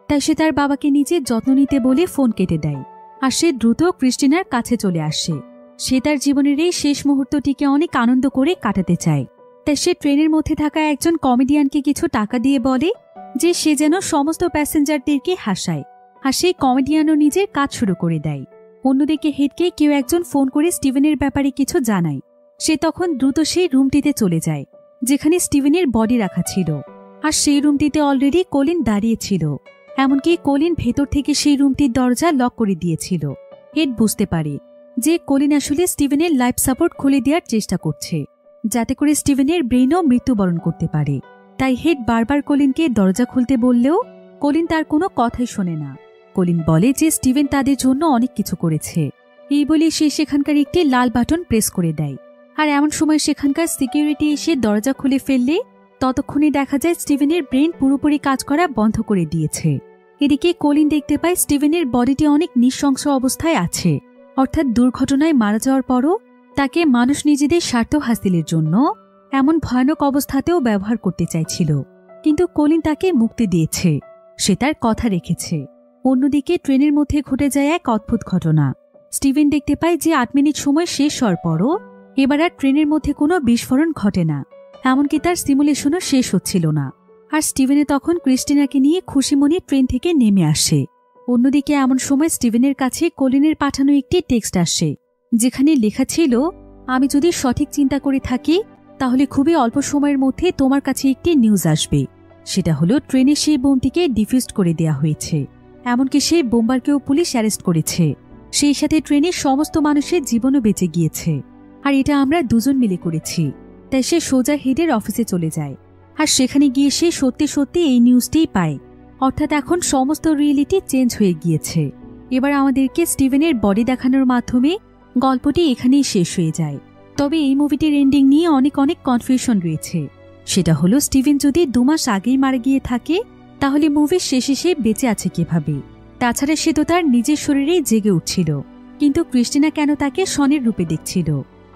তাই সে তার বাবাকে নিজের যত্ন নিতে বলে ফোন কেটে দেয়। আর সে দ্রুত ক্রিস্টিনার কাছে চলে আসে। সে তার জীবনের এই শেষ মুহূর্তটিকে অনেক আনন্দ করে কাটাতে চায়। তাই সে ট্রেনের মধ্যে থাকা একজন কমেডিয়ানকে কিছু টাকা দিয়ে বলে যে সে যেন সমস্ত প্যাসেঞ্জারদেরকে হাসায়। আর সেই কমেডিয়ানও নিজের কাজ শুরু করে দেয়। অন্যদিকে হেডকে কেউ একজন ফোন করে স্টিভেনের ব্যাপারে কিছু জানায়। সে তখন দ্রুত সেই রুমটিতে চলে যায় যেখানে স্টিভেনের বডি রাখা ছিল। আর সেই রুমটিতে অলরেডি কলিন দাঁড়িয়েছিল। এমনকি কলিন ভেতর থেকে সেই রুমটির দরজা লক করে দিয়েছিল। হেড বুঝতে পারে যে কলিন আসলে স্টিভেনের লাইফ সাপোর্ট খুলে দেওয়ার চেষ্টা করছে, যাতে করে স্টিভেনের ব্রেনও মৃত্যুবরণ করতে পারে। তাই হেড বারবার কলিনকে দরজা খুলতে বললেও কলিন তার কোনো কথাই শোনে না। কলিন বলে যে স্টিভেন তাদের জন্য অনেক কিছু করেছে। এই বলে সে সেখানকার একটি লাল বাটন প্রেস করে দেয়। আর এমন সময় সেখানকার সিকিউরিটি এসে দরজা খুলে ফেললে ততক্ষণে দেখা যায় স্টিভেনের ব্রেন পুরোপুরি কাজ করা বন্ধ করে দিয়েছে। এদিকে কলিন দেখতে পায় স্টিভেনের বডিটি অনেক নৃশংস অবস্থায় আছে, অর্থাৎ দুর্ঘটনায় মারা যাওয়ার পরও তাকে মানুষ নিজেদের স্বার্থ হাসিলের জন্য এমন ভয়ানক অবস্থাতেও ব্যবহার করতে চাইছিল। কিন্তু কলিন তাকে মুক্তি দিয়েছে, সে তার কথা রেখেছে। অন্যদিকে ট্রেনের মধ্যে ঘটে যায় এক অদ্ভুত ঘটনা। স্টিভেন দেখতে পায় যে 8 মিনিট সময় শেষ হওয়ার পরও এবার আর ট্রেনের মধ্যে কোনো বিস্ফোরণ ঘটে না, এমনকি তার সিমুলেশনও শেষ হচ্ছিল না। আর স্টিভেনে তখন ক্রিস্টিনাকে নিয়ে খুশি মনে ট্রেন থেকে নেমে আসে। অন্যদিকে এমন সময় স্টিভেনের কাছে কলিনের পাঠানো একটি টেক্সট আসে, যেখানে লেখা ছিল, আমি যদি সঠিক চিন্তা করে থাকি তাহলে খুবই অল্প সময়ের মধ্যে তোমার কাছে একটি নিউজ আসবে। সেটা হলো ট্রেনে সেই বোমটিকে ডিফিউজ করে দেয়া হয়েছে। এমনকি সেই বোমবারকেও পুলিশ অ্যারেস্ট করেছে। সেই সাথে ট্রেনের সমস্ত মানুষের জীবনও বেঁচে গিয়েছে। আর এটা আমরা দুজন মিলে করেছি। তাই সে সোজা হেডের অফিসে চলে যায়। আর সেখানে গিয়ে সে সত্যি সত্যি এই নিউজটিই পায়, অর্থাৎ এখন সমস্ত রিয়েলিটি চেঞ্জ হয়ে গিয়েছে। এবার আমাদেরকে স্টিভেনের বডি দেখানোর মাধ্যমে গল্পটি এখানেই শেষ হয়ে যায়। তবে এই মুভিটির এন্ডিং নিয়ে অনেক কনফিউশন রয়েছে। সেটা হলো স্টিভেন যদি 2 মাস আগেই মারা গিয়ে থাকে তাহলে মুভির শেষে সে বেঁচে আছে কিভাবে? তাছাড়া সে তো তার নিজের শরীরেই জেগে উঠছিল, কিন্তু ক্রিস্টিনা কেন তাকে শনের রূপে দেখছিল?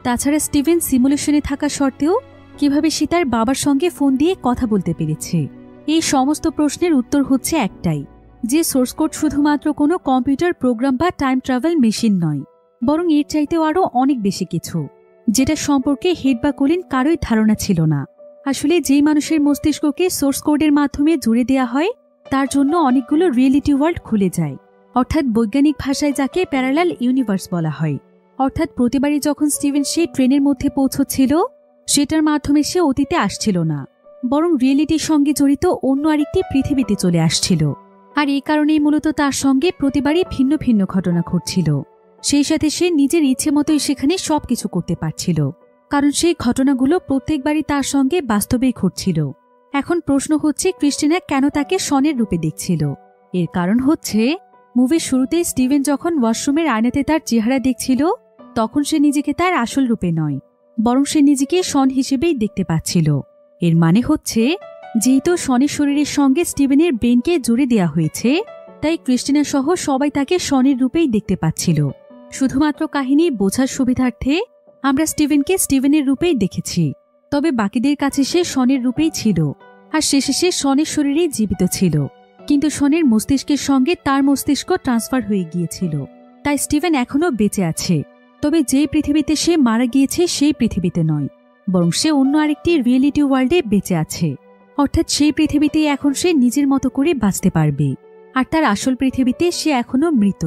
তাছাড়া স্টিভেন সিমুলেশনে থাকা সত্ত্বেও কিভাবে সে তার বাবার সঙ্গে ফোন দিয়ে কথা বলতে পেরেছে? এই সমস্ত প্রশ্নের উত্তর হচ্ছে একটাই, যে সোর্স কোড শুধুমাত্র কোনো কম্পিউটার প্রোগ্রাম বা টাইম ট্রাভেল মেশিন নয়, বরং এর চাইতেও আরও অনেক বেশি কিছু, যেটা সম্পর্কে হেড বা কলিন কারোই ধারণা ছিল না। আসলে যেই মানুষের মস্তিষ্ককে সোর্স কোডের মাধ্যমে জুড়ে দেয়া হয় তার জন্য অনেকগুলো রিয়েলিটি ওয়ার্ল্ড খুলে যায়, অর্থাৎ বৈজ্ঞানিক ভাষায় যাকে প্যারালাল ইউনিভার্স বলা হয়। অর্থাৎ প্রতিবারই যখন স্টিভেন সেই ট্রেনের মধ্যে পৌঁছচ্ছিল সেটার মাধ্যমে সে অতীতে আসছিল না, বরং রিয়েলিটির সঙ্গে জড়িত অন্য আরেকটি পৃথিবীতে চলে আসছিল। আর এই কারণেই মূলত তার সঙ্গে প্রতিবারই ভিন্ন ভিন্ন ঘটনা ঘটছিল। সেই সাথে সে নিজের ইচ্ছে মতোই সেখানে সবকিছু করতে পারছিল, কারণ সেই ঘটনাগুলো প্রত্যেকবারই তার সঙ্গে বাস্তবেই ঘটছিল। এখন প্রশ্ন হচ্ছে ক্রিস্টিনা কেন তাকে শনের রূপে দেখছিল। এর কারণ হচ্ছে মুভির শুরুতেই স্টিভেন যখন ওয়াশরুমের আয়নাতে তার চেহারা দেখছিল তখন সে নিজেকে তার আসল রূপে নয় বরং সে নিজেকে শন হিসেবেই দেখতে পাচ্ছিল। এর মানে হচ্ছে যেহেতু শনের শরীরের সঙ্গে স্টিভেনের ব্রেনকে জুড়ে দেওয়া হয়েছে তাই ক্রিস্টিনা সহ সবাই তাকে শনের রূপেই দেখতে পাচ্ছিল। শুধুমাত্র কাহিনী বোঝার সুবিধার্থে আমরা স্টিভেনকে স্টিভেনের রূপেই দেখেছি, তবে বাকিদের কাছে সে শনের রূপেই ছিল আর শেষে সে শনের শরীরেই জীবিত ছিল, কিন্তু শনের মস্তিষ্কের সঙ্গে তার মস্তিষ্ক ট্রান্সফার হয়ে গিয়েছিল। তাই স্টিভেন এখনও বেঁচে আছে, তবে যে পৃথিবীতে সে মারা গিয়েছে সেই পৃথিবীতে নয়, বরং সে অন্য আরেকটি রিয়েলিটি ওয়ার্ল্ডে বেঁচে আছে। অর্থাৎ সেই পৃথিবীতেই এখন সে নিজের মতো করে বাঁচতে পারবে, আর তার আসল পৃথিবীতে সে এখনও মৃত।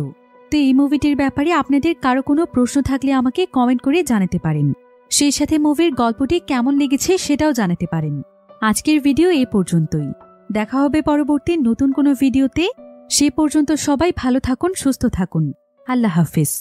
তো এই মুভিটির ব্যাপারে আপনাদের কারো কোনো প্রশ্ন থাকলে আমাকে কমেন্ট করে জানাতে পারেন। সেই সাথে মুভির গল্পটি কেমন লেগেছে সেটাও জানাতে পারেন। আজকের ভিডিও এই পর্যন্তই। দেখা হবে পরবর্তী নতুন কোনো ভিডিওতে। সে পর্যন্ত সবাই ভালো থাকুন, সুস্থ থাকুন। আল্লাহ হাফিজ।